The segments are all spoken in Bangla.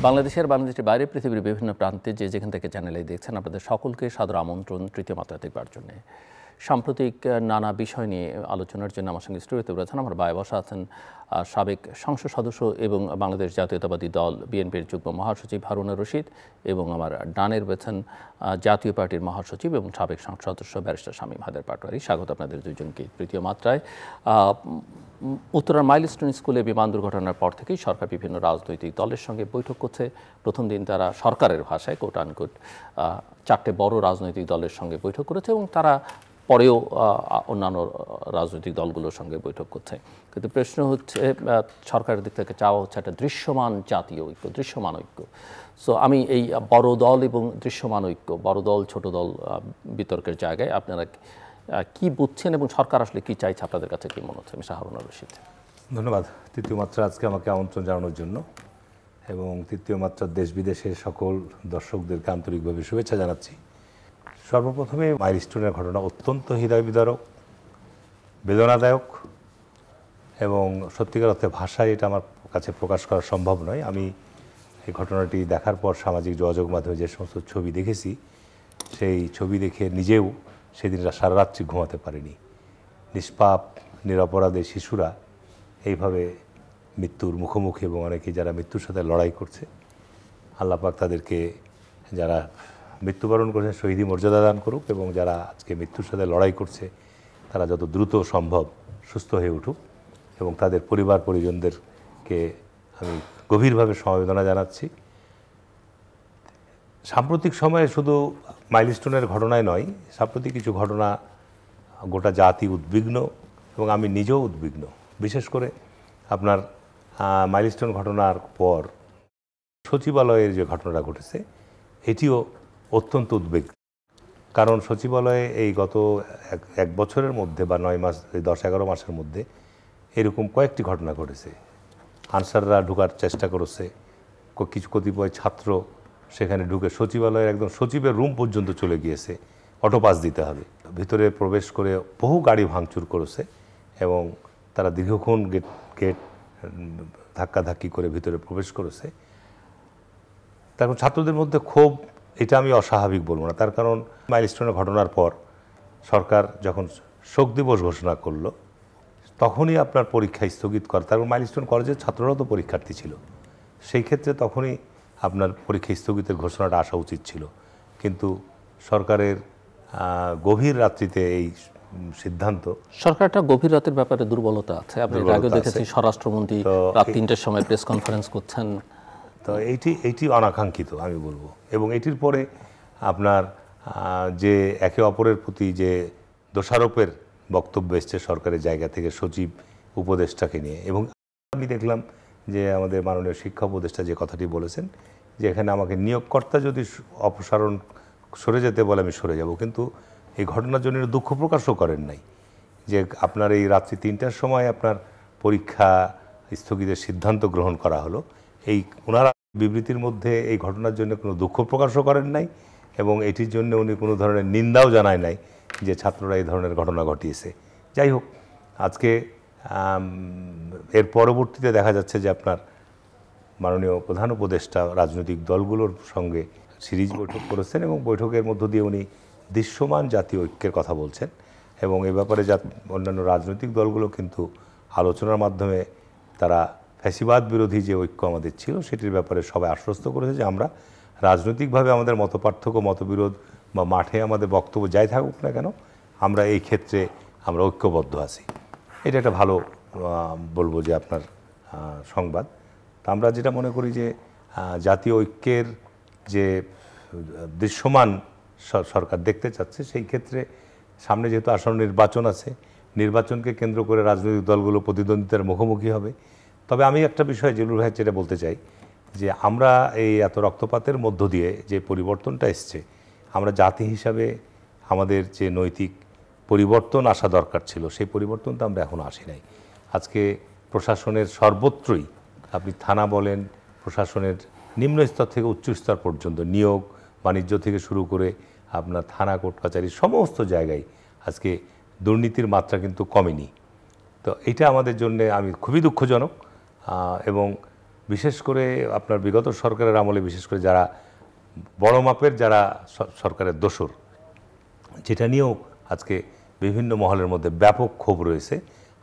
বাংলাদেশের বাইরে পৃথিবীর বিভিন্ন প্রান্তে যেখান থেকে চ্যানেলে দেখছেন আপনাদের সকলকে সাদর আমন্ত্রণ তৃতীয় মাত্রা দেখবার জন্য। সাম্প্রতিক নানা বিষয় নিয়ে আলোচনার জন্য আমার সঙ্গে স্টুডিওতে রয়েছেন আমার ভাই বসা আছেন সাবেক সংসদ সদস্য এবং বাংলাদেশ জাতীয়তাবাদী দল বিএনপির যুগ্ম মহাসচিব হারুনুর রশিদ এবং আমার ডানে রয়েছেন জাতীয় পার্টির মহাসচিব এবং সাবেক সংসদ সদস্য ব্যারিস্টার শামীম হায়দার পাটোয়ারি। স্বাগত আপনাদের দুজনকে তৃতীয় মাত্রায়। উত্তরার মাইলস্টোন স্কুলে বিমান দুর্ঘটনার পর থেকেই সরকার বিভিন্ন রাজনৈতিক দলের সঙ্গে বৈঠক করছে। প্রথম দিন তারা সরকারের ভাষায় কোট আনকোট 4টে বড় রাজনৈতিক দলের সঙ্গে বৈঠক করেছে এবং তারা পরেও অন্যান্য রাজনৈতিক দলগুলোর সঙ্গে বৈঠক করছে। কিন্তু প্রশ্ন হচ্ছে সরকারের দিক থেকে চাওয়া হচ্ছে একটা দৃশ্যমান জাতীয় ঐক্য, দৃশ্যমান ঐক্য। সো আমি এই বড় দল এবং দৃশ্যমান ঐক্য, বড় দল ছোট দল বিতর্কের জায়গায় আপনারা কি বুঝছেন এবং সরকার আসলে কি চাইছে আপনাদের কাছে কি মনে হচ্ছে? মিস্টার হারুনুর রশিদ। ধন্যবাদ তৃতীয় মাত্রা আজকে আমাকে আমন্ত্রণ জানানোর জন্য এবং তৃতীয় মাত্রার দেশ বিদেশের সকল দর্শকদেরকে আন্তরিকভাবে শুভেচ্ছা জানাচ্ছি। সর্বপ্রথমে মাইলস্টোনের ঘটনা অত্যন্ত হৃদয় বিদারক, বেদনাদায়ক এবং সত্যিকার অর্থে ভাষায় এটা আমার কাছে প্রকাশ করা সম্ভব নয়। আমি এই ঘটনাটি দেখার পর সামাজিক যোগাযোগ মাধ্যমে যে সমস্ত ছবি দেখেছি সেই ছবি দেখে নিজেও সেদিন সারা রাত্রি ঘুমাতে পারিনি। নিষ্পাপ নিরপরাধে শিশুরা এইভাবে মৃত্যুর মুখোমুখি এবং অনেকে যারা মৃত্যুর সাথে লড়াই করছে, আল্লাহ পাক তাদেরকে যারা মৃত্যুবরণ করেছেন শহীদি মর্যাদা দান করুক এবং যারা আজকে মৃত্যুর সাথে লড়াই করছে তারা যত দ্রুত সম্ভব সুস্থ হয়ে উঠুক এবং তাদের পরিবার পরিজনদেরকে আমি গভীরভাবে সমবেদনা জানাচ্ছি। সাম্প্রতিক সময়ে শুধু মাইলস্টোনের ঘটনায় নয়, সাম্প্রতিক কিছু ঘটনা গোটা জাতি উদ্বিগ্ন এবং আমি নিজেও উদ্বিগ্ন। বিশেষ করে আপনার মাইলস্টোন ঘটনার পর সচিবালয়ের যে ঘটনাটা ঘটেছে এটিও অত্যন্ত উদ্বেগ। কারণ সচিবালয়ে এই গত এক বছরের মধ্যে বা 9 মাস 10-11 মাসের মধ্যে এরকম কয়েকটি ঘটনা ঘটেছে। আনসাররা ঢোকার চেষ্টা করেছে, কিছু কতিপয় ছাত্র সেখানে ঢুকে সচিবালয়ের একদম সচিবের রুম পর্যন্ত চলে গিয়েছে, অটো পাস দিতে হবে। ভিতরে প্রবেশ করে বহু গাড়ি ভাঙচুর করেছে এবং তারা দীর্ঘক্ষণ গেট ধাক্কাধাক্কি করে ভিতরে প্রবেশ করেছে। তখন ছাত্রদের মধ্যে ক্ষোভ, এটা আমি অস্বাভাবিক বলবো না। তার কারণ মাইলস্টোনের ঘটনার পর সরকার যখন শোক দিবস ঘোষণা করলো তখনই আপনার পরীক্ষা স্থগিত করে। তারপর মাইলস্টোন কলেজের ছাত্ররাও তো পরীক্ষার্থী ছিল, সেই ক্ষেত্রে তখনই আপনার পরীক্ষা স্থগিতের ঘোষণাটা আসা উচিত ছিল। কিন্তু সরকারের গভীর রাত্রিতে এই সিদ্ধান্ত, সরকারটা গভীর রাতের ব্যাপারে দুর্বলতা আছে। আপনি আগে দেখেছি স্বরাষ্ট্রমন্ত্রী রাত 3টের সময় প্রেস কনফারেন্স করছেন। তো এইটি অনাকাঙ্ক্ষিত আমি বলবো। এবং এটির পরে আপনার যে একে অপরের প্রতি যে দোষারোপের বক্তব্য এসছে সরকারের জায়গা থেকে সচিব উপদেষ্টাকে নিয়ে, এবং আমি দেখলাম যে আমাদের মাননীয় শিক্ষা উপদেষ্টা যে কথাটি বলেছেন যে এখানে আমাকে নিয়োগকর্তা যদি অপসারণ সরে যেতে বলে আমি সরে যাব, কিন্তু এই ঘটনার জন্য দুঃখ প্রকাশও করেন নাই যে আপনার এই রাত্রি 3টার সময় আপনার পরীক্ষা স্থগিতের সিদ্ধান্ত গ্রহণ করা হলো। এই ওনারা বিবৃতির মধ্যে এই ঘটনার জন্য কোনো দুঃখ প্রকাশও করেন নাই এবং এটির জন্য উনি কোনো ধরনের নিন্দাও জানায় নাই যে ছাত্ররা এই ধরনের ঘটনা ঘটিয়েছে। যাই হোক, আজকে এর পরবর্তীতে দেখা যাচ্ছে যে আপনার মাননীয় প্রধান উপদেষ্টা রাজনৈতিক দলগুলোর সঙ্গে সিরিজ বৈঠক করেছেন এবং বৈঠকের মধ্য দিয়ে উনি দৃশ্যমান জাতীয় ঐক্যের কথা বলছেন এবং এ ব্যাপারে অন্যান্য রাজনৈতিক দলগুলো কিন্তু আলোচনার মাধ্যমে তারা ফ্যাসিবাদ বিরোধী যে ঐক্য আমাদের ছিল সেটির ব্যাপারে সবাই আশ্বস্ত করেছে যে আমরা রাজনৈতিকভাবে আমাদের মতপার্থক্য মতবিরোধ বা মাঠে আমাদের বক্তব্য যাই থাকুক না কেন আমরা এই ক্ষেত্রে আমরা ঐক্যবদ্ধ আছি। এটা একটা ভালো বলবো যে আপনার সংবাদ। তা আমরা যেটা মনে করি যে জাতীয় ঐক্যের যে দৃশ্যমান সরকার দেখতে চাচ্ছে, সেই ক্ষেত্রে সামনে যেহেতু আসন্ন নির্বাচন আছে, নির্বাচনকে কেন্দ্র করে রাজনৈতিক দলগুলো প্রতিদ্বন্দ্বিতার মুখোমুখি হবে। তবে আমি একটা বিষয় জিলুর ভাই যেটা বলতে চাই যে আমরা এই এত রক্তপাতের মধ্য দিয়ে যে পরিবর্তনটা এসছে, আমরা জাতি হিসাবে আমাদের যে নৈতিক পরিবর্তন আসা দরকার ছিল সেই পরিবর্তনটা আমরা এখনও আসি নাই। আজকে প্রশাসনের সর্বত্রই আপনি থানা বলেন, প্রশাসনের নিম্ন স্তর থেকে উচ্চ স্তর পর্যন্ত নিয়োগ বাণিজ্য থেকে শুরু করে আপনার থানা কোর্ট কাছারি সমস্ত জায়গায় আজকে দুর্নীতির মাত্রা কিন্তু কমেনি। তো এটা আমাদের জন্য আমি খুবই দুঃখজনক এবং বিশেষ করে আপনার বিগত সরকারের আমলে বিশেষ করে যারা বড় মাপের যারা সরকারের দোসর, যেটা নিয়েও আজকে বিভিন্ন মহলের মধ্যে ব্যাপক ক্ষোভ রয়েছে,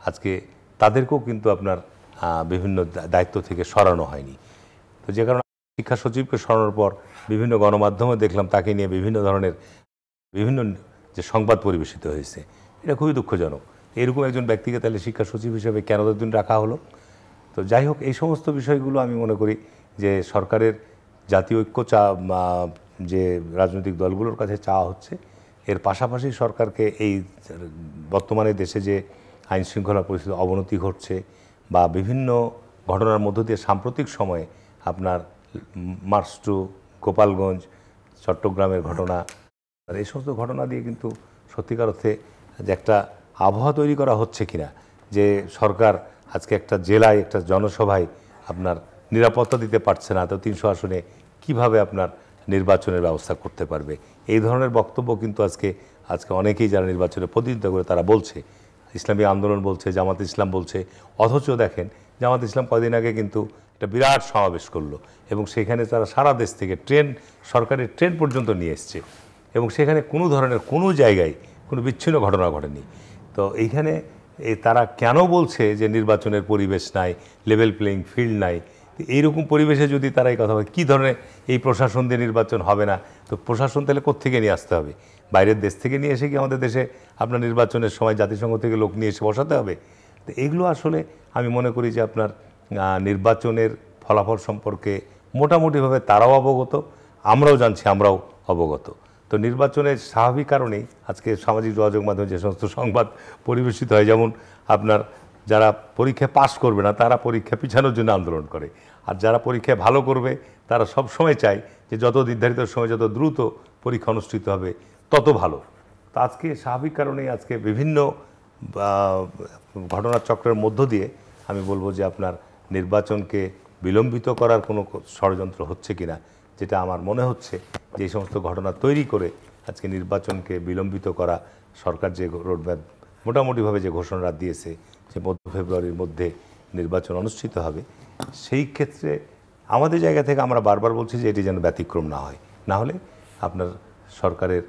আজকে তাদেরকেও কিন্তু আপনার বিভিন্ন দায়িত্ব থেকে সরানো হয়নি। তো যে কারণে শিক্ষা সচিবকে সরানোর পর বিভিন্ন গণমাধ্যমে দেখলাম তাকে নিয়ে বিভিন্ন ধরনের বিভিন্ন যে সংবাদ পরিবেশিত হয়েছে, এটা খুবই দুঃখজনক। এরকম একজন ব্যক্তিকে তাহলে শিক্ষা সচিব হিসেবে কেন ততদিন রাখা হলো? তো যাই হোক, এই সমস্ত বিষয়গুলো আমি মনে করি যে সরকারের জাতীয় ঐক্য যে রাজনৈতিক দলগুলোর কাছে চাওয়া হচ্ছে, এর পাশাপাশি সরকারকে এই বর্তমানে দেশে যে আইন শৃঙ্খলা পরিস্থিতির অবনতি ঘটছে বা বিভিন্ন ঘটনার মধ্য দিয়ে সাম্প্রতিক সময়ে আপনার মার্চ টু গোপালগঞ্জ, চট্টগ্রামের ঘটনা, এই সমস্ত ঘটনা দিয়ে কিন্তু সত্যিকার অর্থে যে একটা আবহাওয়া তৈরি করা হচ্ছে কিনা, যে সরকার আজকে একটা জেলায় একটা জনসভায় আপনার নিরাপত্তা দিতে পারছে না, তো 300 আসনে কিভাবে আপনার নির্বাচনের ব্যবস্থা করতে পারবে, এই ধরনের বক্তব্য কিন্তু আজকে অনেকেই যারা নির্বাচনে প্রতিনিধিত্ব করে তারা বলছে। ইসলামী আন্দোলন বলছে, জামাত ইসলাম বলছে। অথচ দেখেন জামাত ইসলাম কদিন আগে কিন্তু একটা বিরাট সমাবেশ করলো এবং সেখানে তারা সারা দেশ থেকে সরকারের ট্রেন পর্যন্ত নিয়ে এসছে এবং সেখানে কোনো ধরনের কোনো জায়গায় কোনো বিচ্ছিন্ন ঘটনা ঘটেনি। তো এইখানে তারা কেন বলছে যে নির্বাচনের পরিবেশ নাই, লেভেল প্লেইং ফিল্ড নাই? এইরকম পরিবেশে যদি তারা এই কথা বলে, কী ধরনের এই প্রশাসন দিয়ে নির্বাচন হবে না? তো প্রশাসন তাহলে কোত্থেকে নিয়ে আসতে হবে? বাইরের দেশ থেকে নিয়ে এসে কি আমাদের দেশে আপনার নির্বাচনের সময় জাতিসংঘ থেকে লোক নিয়ে এসে বসাতে হবে? তো এগুলো আসলে আমি মনে করি যে আপনার নির্বাচনের ফলাফল সম্পর্কে মোটামুটিভাবে তারাও অবগত, আমরাও জানছি, আমরাও অবগত। তো নির্বাচনের স্বাভাবিক কারণেই আজকে সামাজিক যোগাযোগ মাধ্যমে যে সমস্ত সংবাদ পরিবেশিত হয়, যেমন আপনার যারা পরীক্ষায় পাশ করবে না তারা পরীক্ষা পিছানোর জন্য আন্দোলন করে, আর যারা পরীক্ষায় ভালো করবে তারা সব সময় চায় যে যত নির্ধারিত সময় যত দ্রুত পরীক্ষা অনুষ্ঠিত হবে তত ভালো। তো আজকে স্বাভাবিক কারণেই আজকে বিভিন্ন ঘটনার চক্রের মধ্য দিয়ে আমি বলবো যে আপনার নির্বাচনকে বিলম্বিত করার কোনো ষড়যন্ত্র হচ্ছে কিনা, যেটা আমার মনে হচ্ছে যে এই সমস্ত ঘটনা তৈরি করে আজকে নির্বাচনকে বিলম্বিত করা, সরকার যে রোডম্যাপ মোটামুটিভাবে যে ঘোষণা দিয়েছে যে মধ্য ফেব্রুয়ারির মধ্যে নির্বাচন অনুষ্ঠিত হবে, সেই ক্ষেত্রে আমাদের জায়গা থেকে আমরা বারবার বলছি যে এটি যেন ব্যতিক্রম না হয়। না হলে আপনার সরকারের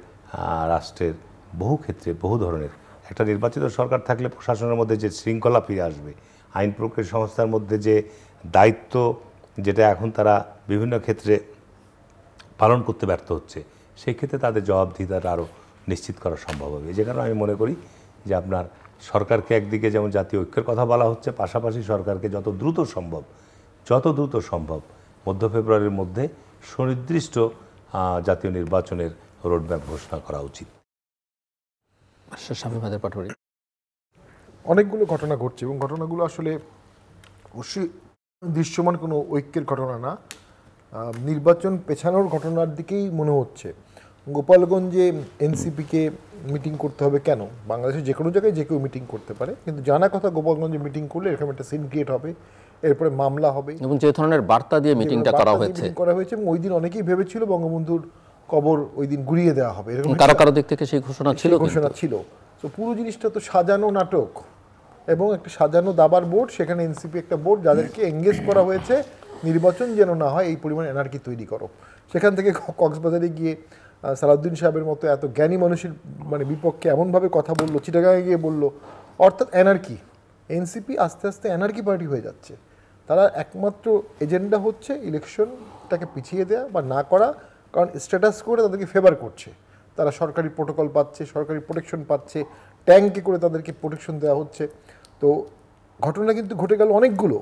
রাষ্ট্রের বহু ক্ষেত্রে বহু ধরনের একটা নির্বাচিত সরকার থাকলে প্রশাসনের মধ্যে যে শৃঙ্খলা ফিরে আসবে, আইন প্রক্রিয়া সংস্থার মধ্যে যে দায়িত্ব যেটা এখন তারা বিভিন্ন ক্ষেত্রে পালন করতে ব্যর্থ হচ্ছে, সেই ক্ষেত্রে তাদের জবাবদিহিতাটা আরও নিশ্চিত করা সম্ভব হবে। যে কারণে আমি মনে করি যে আপনার সরকারকে একদিকে যেমন জাতীয় ঐক্যের কথা বলা হচ্ছে, পাশাপাশি সরকারকে যত দ্রুত সম্ভব মধ্য ফেব্রুয়ারির মধ্যে সুনির্দিষ্ট জাতীয় নির্বাচনের রোডম্যাপ ঘোষণা করা উচিত। অনেকগুলো ঘটনা ঘটছে এবং ঘটনাগুলো আসলে অবশ্যই দৃশ্যমান কোনো ঐক্যের ঘটনা না, নির্বাচন পেছানোর ঘটনার দিকেই মনে হচ্ছে। গোপালগঞ্জে এনসিপিকে মিটিং করতে হবে কেন? বাংলাদেশের যে কোনো জায়গায় যে কেউ মিটিং করতে পারে, কিন্তু জানা কথা গোপালগঞ্জে মিটিং করলে এরকম একটা সিন ক্রিয়েট হবে, এরপরে মামলা হবে এবং যে ধরনের বার্তা দিয়ে মিটিংটা করা হয়েছে এবং ওই দিন অনেকেই ভেবেছিল বঙ্গবন্ধুর কবর ওই দিন গুড়িয়ে দেওয়া হবে, এরকম কারো দিক থেকে সেই ঘোষণা ছিল। তো পুরো জিনিসটা তো সাজানো নাটক এবং একটা সাজানো দাবার বোর্ড, সেখানে এনসিপি একটা বোর্ড যাদেরকে এঙ্গেজ করা হয়েছে নির্বাচন যেন না হয় এই পরিমাণ এনার্কি তৈরি করো। সেখান থেকে কক্সবাজারে গিয়ে সালাউদ্দিন সাহেবের মতো এত জ্ঞানী মানুষের বিপক্ষে এমনভাবে কথা বললো, চিটাগাঁয়ে গিয়ে বললো, অর্থাৎ এনার্কি। এনসিপি আস্তে আস্তে এনার্কি পার্টি হয়ে যাচ্ছে। তারা একমাত্র এজেন্ডা হচ্ছে ইলেকশনটাকে পিছিয়ে দেওয়া বা না করা, কারণ স্ট্যাটাস করে তাদেরকে ফেভার করছে। তারা সরকারি প্রোটোকল পাচ্ছে, সরকারি প্রোটেকশন পাচ্ছে, ট্যাঙ্কে করে তাদেরকে প্রোটেকশন দেওয়া হচ্ছে। তো ঘটনা কিন্তু ঘটে গেল অনেকগুলো।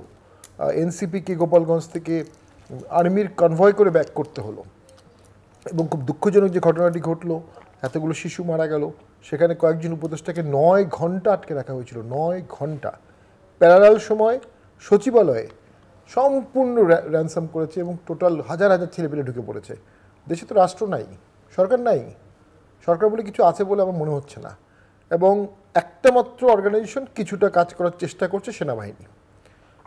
এনসিপিকে গোপালগঞ্জ থেকে আর্মির কনভয় করে ব্যাক করতে হলো এবং খুব দুঃখজনক যে ঘটনাটি ঘটলো, এতগুলো শিশু মারা গেল। সেখানে কয়েকজন উপদেষ্টাকে 9 ঘন্টা আটকে রাখা হয়েছিল, 9 ঘন্টা। প্যারালাল সময় সচিবালয়ে সম্পূর্ণ র্যানসাম করেছে এবং টোটাল হাজার হাজার ছেলেপেলে ঢুকে পড়েছে। দেশে তো রাষ্ট্র নাই, সরকার নাই, সরকার বলে কিছু আছে বলে আমার মনে হচ্ছে না। এবং একটা মাত্র অর্গানাইজেশন কিছুটা কাজ করার চেষ্টা করছে, সেনাবাহিনী।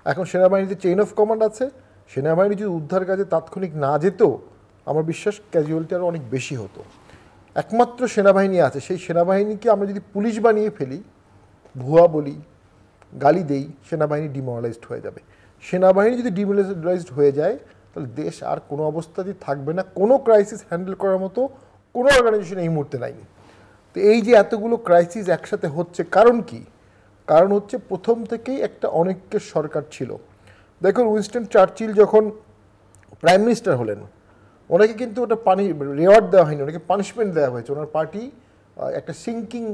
এখন সেনাবাহিনীতে চেইন অফ কমান্ড আছে, সেনাবাহিনী যদি উদ্ধার কাজে তাৎক্ষণিক না যেত আমার বিশ্বাস ক্যাজুয়ালিটি আরও অনেক বেশি হতো। একমাত্র সেনাবাহিনী আছে, সেই সেনাবাহিনীকে আমরা যদি পুলিশ বানিয়ে ফেলি, ভুয়া বলি, গালি দেই, সেনাবাহিনী ডিমোরালাইজড হয়ে যাবে। সেনাবাহিনী যদি ডিমিলিটারাইজড হয়ে যায় তাহলে দেশ আর কোনো অবস্থাতেই থাকবে না, কোনো ক্রাইসিস হ্যান্ডেল করার মতো কোনো অর্গানাইজেশন এই মুহূর্তে নাই। তো এই যে এতগুলো ক্রাইসিস একসাথে হচ্ছে কারণ কি? কারণ হচ্ছে প্রথম থেকেই একটা অনৈক্যের সরকার ছিল। দেখুন উইনস্টন চার্চিল যখন প্রাইম মিনিস্টার হলেন ওনাকে কিন্তু ওটা রেওয়ার্ড দেওয়া হয়নি, ওনাকে পানিশমেন্ট দেওয়া হয়েছে। ওনার পার্টি একটা সিঙ্কিং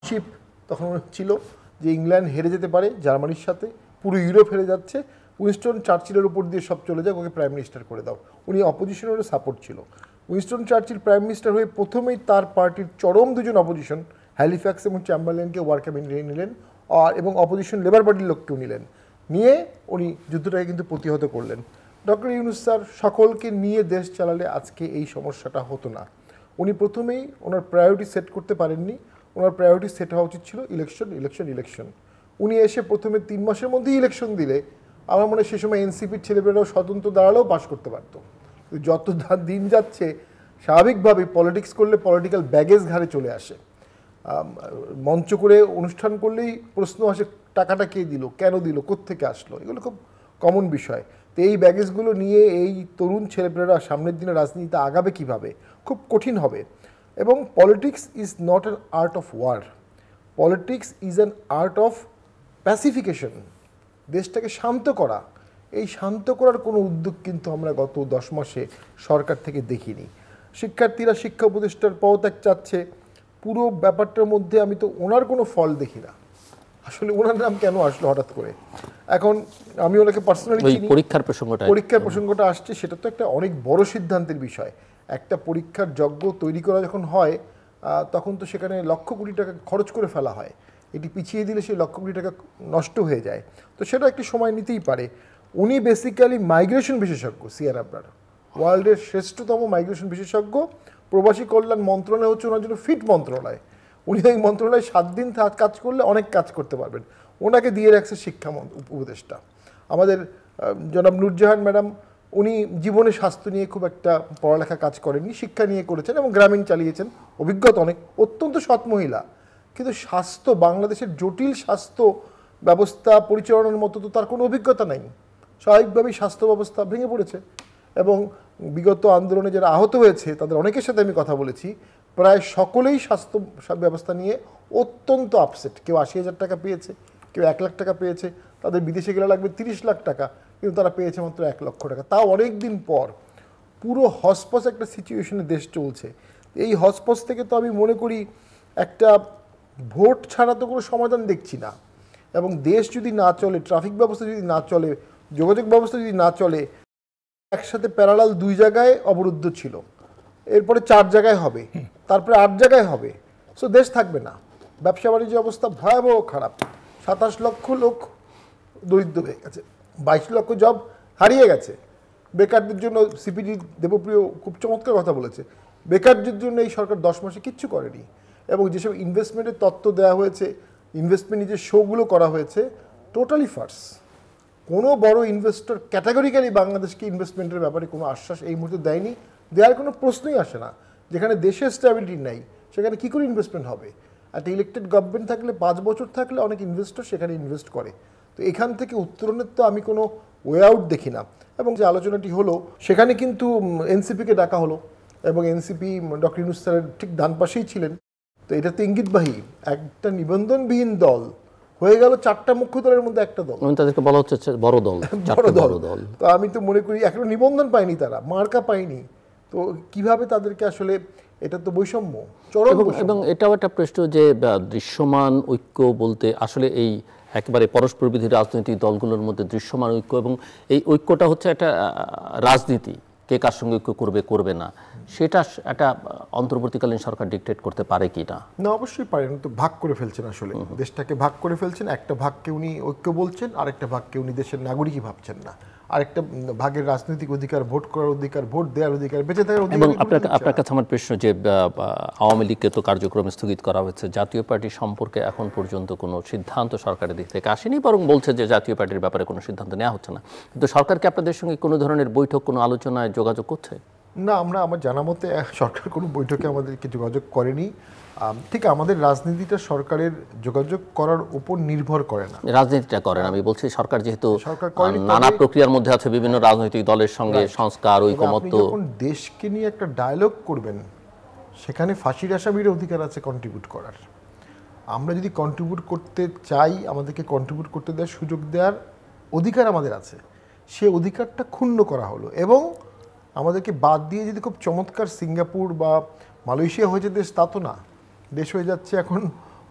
শিপ তখন ছিল যে ইংল্যান্ড হেরে যেতে পারে জার্মানির সাথে, পুরো ইউরোপ হেরে যাচ্ছে, উইনস্টন চার্চিলের উপর দিয়ে সব চলে যাক, ওকে প্রাইম মিনিস্টার করে দাও। উনি অপোজিশনেরও সাপোর্ট ছিল। উইনস্টন চার্চিল প্রাইম মিনিস্টার হয়ে প্রথমেই তার পার্টির চরম দুজন অপোজিশন হ্যালিফ্যাক্স এবং চ্যাম্বারলেনকে ওয়ার ক্যাবিনেটে নিলেন, এবং অপোজিশন লেবার পার্টির লোককেও নিলেন, নিয়ে উনি যুদ্ধটাকে কিন্তু প্রতিহত করলেন। ডক্টর ইউনূস স্যার সকলকে নিয়ে দেশ চালালে আজকে এই সমস্যাটা হতো না। উনি প্রথমেই ওনার প্রায়োরিটি সেট করতে পারেননি, ওনার প্রায়োরিটি সেট হওয়া উচিত ছিল ইলেকশন ইলেকশন ইলেকশন। উনি এসে প্রথমে 3 মাসের মধ্যেই ইলেকশন দিলে আমার মনে হয় সে সময় এনসিপির ছেলেমেয়েরাও স্বতন্ত্র দাঁড়ালেও পাস করতে পারত। যত দিন যাচ্ছে স্বাভাবিকভাবে পলিটিক্স করলে পলিটিক্যাল ব্যাগেজ ঘাড়ে চলে আসে। মঞ্চ করে অনুষ্ঠান করলেই প্রশ্ন আসে টাকাটা কে দিল, কেন দিল, কোত্থেকে আসলো, এগুলো খুব কমন বিষয়। তো এই ব্যাগেজগুলো নিয়ে এই তরুণ ছেলেমেয়েরা সামনের দিনে রাজনীতিতে আগাবে কিভাবে, খুব কঠিন হবে। এবং politics is not an art of war, politics is an art of pacification, দেশটাকে শান্ত করা। এই শান্ত করার কোনো উদ্যোগ কিন্তু আমরা গত 10 মাসে সরকার থেকে দেখিনি। শিক্ষার্থীরা শিক্ষা উপদেষ্টার পদত্যাগ চাচ্ছে, পুরো ব্যাপারটার মধ্যে আমি তো ওনার কোনো ফল দেখি না। আসলে ওনার নাম কেন আসলো হঠাৎ করে? এখন আমি ওনাকে পার্সোনালি চিনি, পরীক্ষার প্রসঙ্গটা আসছে, সেটা তো একটা অনেক বড় সিদ্ধান্তের বিষয়। একটা পরীক্ষার যজ্ঞ তৈরি করা যখন হয় তখন তো সেখানে লক্ষ কোটি টাকা খরচ করে ফেলা হয়, এটি পিছিয়ে দিলে সেই লক্ষ কোটি টাকা নষ্ট হয়ে যায়, তো সেটা একটি সময় নিতেই পারে। উনি বেসিক্যালি মাইগ্রেশন বিশেষজ্ঞ, সিআর আবরার ওয়ার্ল্ডের শ্রেষ্ঠতম মাইগ্রেশন বিশেষজ্ঞ। প্রবাসী কল্যাণ মন্ত্রণালয় হচ্ছে ওনার জন্য ফিট মন্ত্রণালয়। উনি ওই মন্ত্রণালয়ে 7 দিন কাজ করলে অনেক কাজ করতে পারবেন। ওনাকে দিয়ে রাখছে শিক্ষা উপদেষ্টা। আমাদের জনাব নূরজাহান ম্যাডাম, উনি জীবনে স্বাস্থ্য নিয়ে খুব একটা পড়ালেখা কাজ করেননি, শিক্ষা নিয়ে করেছেন এবং গ্রামীণ চালিয়েছেন, অভিজ্ঞতা অনেক, অত্যন্ত সৎ মহিলা। কিন্তু স্বাস্থ্য, বাংলাদেশের জটিল স্বাস্থ্য ব্যবস্থা পরিচালনার মতো তো তার কোনো অভিজ্ঞতা নাই। স্বাভাবিকভাবেই স্বাস্থ্য ব্যবস্থা ভেঙে পড়েছে এবং বিগত আন্দোলনে যারা আহত হয়েছে তাদের অনেকের সাথে আমি কথা বলেছি, প্রায় সকলেই স্বাস্থ্য ব্যবস্থা নিয়ে অত্যন্ত আপসেট। কেউ 80,000 টাকা পেয়েছে, কেউ 1 লাখ টাকা পেয়েছে, তাদের বিদেশে গেলে লাগবে 30 লাখ টাকা, কিন্তু তারা পেয়েছে মাত্র 1 লক্ষ টাকা, তাও অনেক দিন পর। পুরো হসপস একটা সিচুয়েশনে দেশ চলছে। এই হসপস থেকে তো আমি মনে করি একটা ভোট ছাড়া তো কোনো সমাধান দেখছি না। এবং দেশ যদি না চলে, ট্রাফিক ব্যবস্থা যদি না চলে, যোগাযোগ ব্যবস্থা যদি না চলে, একসাথে প্যারালাল 2 জায়গায় অবরুদ্ধ ছিল, এরপরে 4 জায়গায় হবে, তারপরে 8 জায়গায় হবে, সো দেশ থাকবে না। ব্যবসা বাণিজ্য অবস্থা ভয়াবহ খারাপ, 27 লক্ষ লোক দরিদ্র হয়ে গেছে, 22 লক্ষ জব হারিয়ে গেছে। বেকারদের জন্য সিপিডি দেবপ্রিয় খুব চমৎকার কথা বলেছে, বেকারদের জন্য এই সরকার 10 মাসে কিচ্ছু করেনি। এবং যেসব ইনভেস্টমেন্টের তত্ত্ব দেওয়া হয়েছে, ইনভেস্টমেন্ট নিজের শোগুলো করা হয়েছে, টোটালি ফার্স। কোনো বড় ইনভেস্টর ক্যাটাগরিক্যালি বাংলাদেশকে ইনভেস্টমেন্টের ব্যাপারে কোনো আশ্বাস এই মুহূর্তে দেয়নি, দেওয়ার কোনো প্রশ্নই আসে না। যেখানে দেশের স্ট্যাবিলিটি নাই সেখানে কী করে ইনভেস্টমেন্ট হবে? একটা ইলেকটেড গভর্নমেন্ট থাকলে 5 বছর থাকলে অনেক ইনভেস্টর সেখানে ইনভেস্ট করে। তো এখান থেকে উত্তরণের তো আমি কোনো ওয়ে আউট দেখি না। এবং যে আলোচনাটি হলো সেখানে কিন্তু এনসিপিকে ডাকা হলো এবং এনসিপি ডক্টর ইউনূস স্যারের ঠিক ডান পাশেই ছিলেন। তো এটা তো ইঙ্গিতবাহী, একটা নিবন্ধনবিহীন দল হয়ে গেল 4টা মুখ্য দলের মধ্যে একটা দল, তাদেরকে বলা হচ্ছে বড় দল, বড় দল। তো আমি তো মনে করি এখনো নিবন্ধন পায়নি, তারা মার্কা পায়নি, তো কিভাবে তাদেরকে আসলে, এটা তো বৈষম্য, চরম। এবং এটাও একটা প্রশ্ন যে দৃশ্যমান ঐক্য বলতে আসলে এই একেবারে পরস্পর বিরোধী রাজনৈতিক দলগুলোর মধ্যে দৃশ্যমান ঐক্য, এবং এই ঐক্যটা হচ্ছে একটা রাজনীতি, কে কার সঙ্গে ঐক্য করবে করবে না, সেটা একটা অন্তর্বর্তীকালীন সরকার ডিকটেট করতে পারে কি না? না, অবশ্যই পারেন। তো ভাগ করে ফেলছেন, আসলে দেশটাকে ভাগ করে ফেলছেন। একটা ভাগকে উনি ঐক্য বলছেন, আরেকটা ভাগকে উনি দেশের নাগরিকই ভাবছেন না। আরেকটা ভাগের রাজনৈতিক অধিকার, ভোট করার অধিকার, ভোট দেওয়ার অধিকার, বেঁচে থাকার অধিকার। এবং আপনার কাছে আমার প্রশ্ন যে আওয়ামী লীগকে তো কার্যক্রম স্থগিত করা হয়েছে, জাতীয় পার্টি সম্পর্কে এখন পর্যন্ত কোনো সিদ্ধান্ত সরকারের দিক থেকে আসেনি, বরং বলছে যে জাতীয় পার্টির ব্যাপারে কোনো সিদ্ধান্ত নেওয়া হচ্ছে না। কিন্তু সরকার কি আপনাদের সঙ্গে কোনো ধরনের বৈঠক, কোনো আলোচনায় যোগাযোগ করছে? না, আমার জানা মতে সরকার কোনো বৈঠকে আমাদেরকে যোগাযোগ করেনি। ঠিক আমাদের রাজনীতিটা সরকারের যোগাযোগ করার উপর নির্ভর করে না। রাজনীতিটা করেন, আমি বলছি সরকার যেহেতু সরকার করেনি, নানা প্রক্রিয়ার মধ্যে আছে, বিভিন্ন রাজনৈতিক দলের সঙ্গে সংস্কার, আপনি ঐকমত্য। যখন দেশকে নিয়ে একটা ডায়ালগ করবেন, সেখানে ফাঁসির আসামির অধিকার আছে কন্ট্রিবিউট করার। আমরা যদি কন্ট্রিবিউট করতে চাই, আমাদেরকে কন্ট্রিবিউট করতে দেওয়ার সুযোগ দেওয়ার অধিকার আমাদের আছে। সে অধিকারটা ক্ষুণ্ণ করা হলো এবং আমাদেরকে বাদ দিয়ে যদি খুব চমৎকার সিঙ্গাপুর বা মালয়েশিয়া হয়েছে দেশ, তা তো না। দেশ হয়ে যাচ্ছে এখন,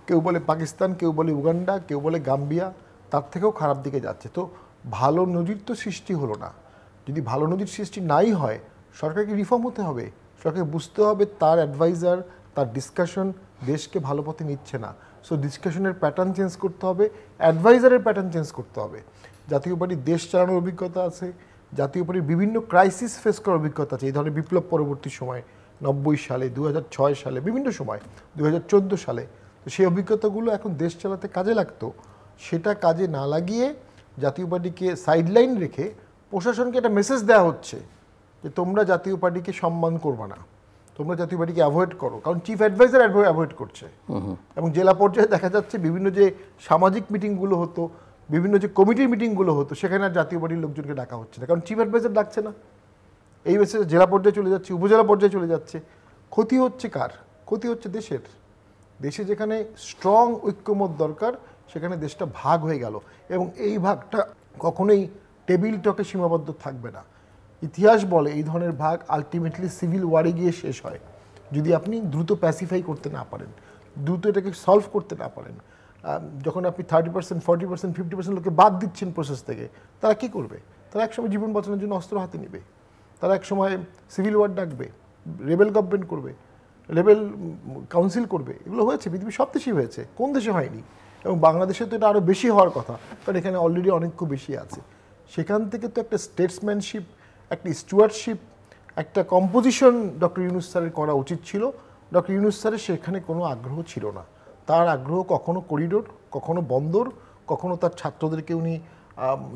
কেউ বলে পাকিস্তান, কেউ বলে উগান্ডা, কেউ বলে গাম্বিয়া, তার থেকেও খারাপ দিকে যাচ্ছে। তো ভালো নজির তো সৃষ্টি হলো না। যদি ভালো নজির সৃষ্টি নাই হয়, সরকারকে রিফর্ম হতে হবে। সরকারকে বুঝতে হবে তার অ্যাডভাইজার, তার ডিসকাশন দেশকে ভালো পথে নিচ্ছে না। সো ডিসকাশনের প্যাটার্ন চেঞ্জ করতে হবে, অ্যাডভাইজারের প্যাটার্ন চেঞ্জ করতে হবে। জাতীয় পার্টির দেশ চালানোর অভিজ্ঞতা আছে, জাতীয় পার্টির বিভিন্ন ক্রাইসিস ফেস করার অভিজ্ঞতা আছে। এই ধরনের বিপ্লব পরবর্তী সময় 90 সালে, 2006 সালে, বিভিন্ন সময় 2014 সালে। তো সেই অভিজ্ঞতাগুলো এখন দেশ চালাতে কাজে লাগতো। সেটা কাজে না লাগিয়ে জাতীয় পার্টিকে সাইডলাইন রেখে প্রশাসনকে একটা মেসেজ দেওয়া হচ্ছে যে তোমরা জাতীয় পার্টিকে সম্মান করবে না, তোমরা জাতীয় পার্টিকে অ্যাভয়েড করো। কারণ চিফ অ্যাডভাইজার অ্যাভয়েড করছে। এবং জেলা পর্যায়ে দেখা যাচ্ছে বিভিন্ন যে সামাজিক মিটিংগুলো হতো, বিভিন্ন যে কমিটির মিটিংগুলো হতো, সেখানে আর জাতীয় পার্টির লোকজনকে ডাকা হচ্ছে না, কারণ চিফ অ্যাডভাইজার ডাকছে না। এই মেসেজ জেলা পর্যায়ে চলে যাচ্ছে, উপজেলা পর্যায়ে চলে যাচ্ছে। ক্ষতি হচ্ছে কার? ক্ষতি হচ্ছে দেশের। দেশে যেখানে স্ট্রং ঐক্যমত দরকার, সেখানে দেশটা ভাগ হয়ে গেল এবং এই ভাগটা কখনোই টেবিল টকে সীমাবদ্ধ থাকবে না। ইতিহাস বলে এই ধরনের ভাগ আলটিমেটলি সিভিল ওয়ারে গিয়ে শেষ হয়, যদি আপনি দ্রুত প্যাসিফাই করতে না পারেন, দ্রুত এটাকে সলভ করতে না পারেন। যখন আপনি 30%, 40%, 50% লোককে বাদ দিচ্ছেন প্রসেস থেকে, তারা কী করবে? তারা একসময় জীবন বাঁচানোর জন্য অস্ত্র হাতে নেবে, তারা একসময় সিভিল ওয়ার ডাকবে, রেবেল গভর্নমেন্ট করবে, রেবেল কাউন্সিল করবে। এগুলো হয়েছে, পৃথিবীর সব দেশেই হয়েছে, কোন দেশে হয়নি? এবং বাংলাদেশে তো এটা আরও বেশি হওয়ার কথা, কারণ এখানে অলরেডি অনেক বেশি আছে। সেখান থেকে তো একটা স্টেটসম্যানশিপ, একটা স্টুয়ার্ডশিপ, একটা কম্পোজিশন ডক্টর ইউনূস স্যারের করা উচিত ছিল। ডক্টর ইউনূস স্যারের সেখানে কোনো আগ্রহ ছিল না। তার আগ্রহ কখনো করিডোর, কখনো বন্দর, কখনো তার ছাত্রদেরকে উনি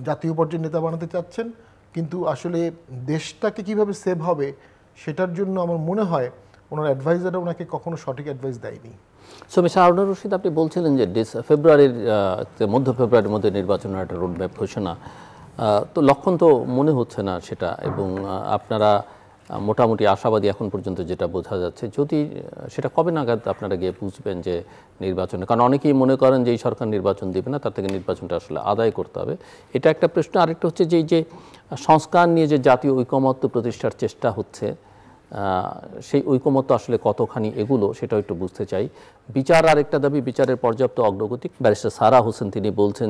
জাতীয় পর্যায়ের নেতা বানাতে চাচ্ছেন। কিন্তু আসলে দেশটাকে কিভাবে সেভ হবে, সেটার জন্য আমার মনে হয় ওনার অ্যাডভাইজাররা ওনাকে কখনো সঠিক অ্যাডভাইস দেয়নি। মিস্টার হারুনুর রশিদ, আপনি বলছিলেন যে ফেব্রুয়ারির মধ্য ফেব্রুয়ারির মধ্যে নির্বাচনের একটা রোডম্যাপ ঘোষণা, তো লক্ষণ তো মনে হচ্ছে না সেটা, এবং আপনারা মোটামুটি আশাবাদী এখন পর্যন্ত যেটা বোঝা যাচ্ছে। যদি সেটা কবে নাগাদ আপনারা গিয়ে বুঝবেন যে নির্বাচনে, কারণ অনেকেই মনে করেন যে এই সরকার নির্বাচন দেবে না, তার থেকে নির্বাচনটা আসলে আদায় করতে হবে, এটা একটা প্রশ্ন। আরেকটা হচ্ছে যে এই যে সংস্কার নিয়ে যে জাতীয় ঐকমত্য প্রতিষ্ঠার চেষ্টা হচ্ছে, সেই ঐকমত্য আসলে কতখানি এগুলো, সেটাও একটু বুঝতে চাই। বিচার আরেকটা দাবি, বিচারের পর্যাপ্ত অগ্রগতি। ব্যারিস্টার সারা হোসেন তিনি বলছেন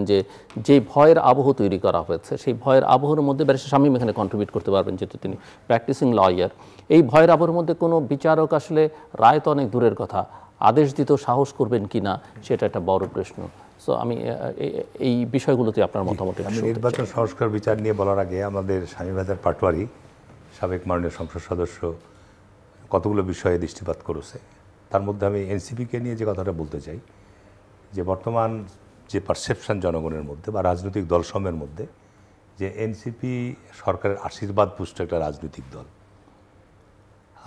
যে ভয়ের আবহ তৈরি করা হয়েছে, সেই ভয়ের আবহের মধ্যে ব্যারিস্টার শামীম এখানে কন্ট্রিবিউট করতে পারবেন, যেহেতু তিনি প্র্যাকটিসিং লয়ার। এই ভয়ের আবহের মধ্যে কোনো বিচারক আসলে রায় তো অনেক দূরের কথা, আদেশ দিতেও সাহস করবেন কি না, সেটা একটা বড় প্রশ্ন। সো আমি এই বিষয়গুলোতে আপনার মতামত। আমি নির্বাচন সংস্কার বিচার নিয়ে বলার আগে আমাদের শামীম হায়দার পাটোয়ারি, সাবেক মাননীয় সংসদ সদস্য, কতগুলো বিষয়ে দৃষ্টিপাত করেছে। তার মধ্যে আমি এনসিপিকে নিয়ে যে কথাটা বলতে চাই, যে বর্তমান যে পারসেপশন জনগণের মধ্যে বা রাজনৈতিক দলসমূহের মধ্যে, যে এনসিপি সরকারের আশীর্বাদ পুষ্ট একটা রাজনৈতিক দল,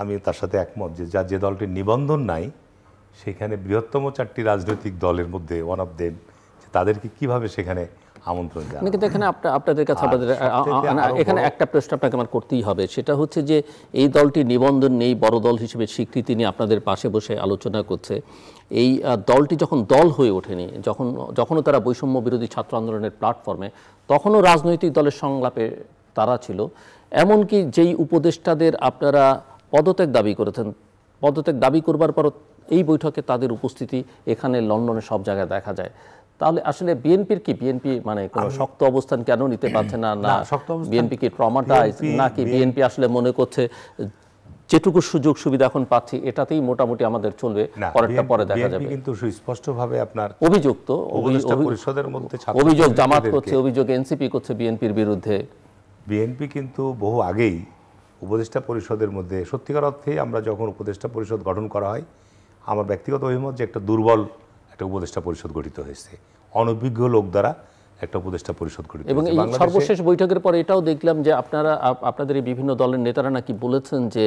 আমি তার সাথে একমত। যে দলটির নিবন্ধন নাই, সেখানে বৃহত্তম 4টি রাজনৈতিক দলের মধ্যে ওয়ান অফ দেম, তাদেরকে কিভাবে সেখানে আমন্ত্রণ জানানো। কিন্তু এখানে আপনাদের কাছে এখানে একটা প্রশ্ন আপনাকে আমার করতেই হবে, সেটা হচ্ছে যে এই দলটি নিবন্ধন নেই, বড় দল হিসেবে স্বীকৃতি নিয়ে আপনাদের পাশে বসে আলোচনা করছে। এই দলটি যখন দল হয়ে ওঠেনি, যখনও তারা বৈষম্য বিরোধী ছাত্র আন্দোলনের প্ল্যাটফর্মে, তখনও রাজনৈতিক দলের সংলাপে তারা ছিল। এমনকি যেই উপদেষ্টাদের আপনারা পদত্যাগ দাবি করেছেন, পদত্যাগ দাবি করবার পরও এই বৈঠকে তাদের উপস্থিতি এখানে লন্ডনে সব জায়গায় দেখা যায়। তাহলে আসলে বিএনপি মানে কোনো শক্ত অবস্থান কেন নিতে পারছে না? বিএনপি কি ট্রমাটাইজ, নাকি বিএনপি আসলে মনে করছে যেটুকু সুযোগ সুবিধা এখন পাচ্ছি এটাতেই মোটামুটি আমাদের চলবে, পরেরটা পরে দেখা যাবে? কিন্তু সুস্পষ্টভাবে আপনার অভিযুক্ত পরিষদের মধ্যে অভিযোগ জামাত করছে, অভিযোগ এনসিপি করছে বিএনপির বিরুদ্ধে। বিএনপি কিন্তু বহু আগেই উপদেষ্টা পরিষদের মধ্যে, সত্যিকার অর্থে আমরা যখন উপদেষ্টা পরিষদ গঠন করা হয়, আমার ব্যক্তিগত অভিমত যে একটা দুর্বল একটা উপদেষ্টা পরিষদ গঠিত হয়েছে, অনভিজ্ঞ লোক দ্বারা একটা উপদেষ্টা পরিষদ গঠিত এবং এই সর্বশেষ বৈঠকের পরে এটাও দেখলাম যে আপনাদের এই বিভিন্ন দলের নেতারা নাকি বলেছেন যে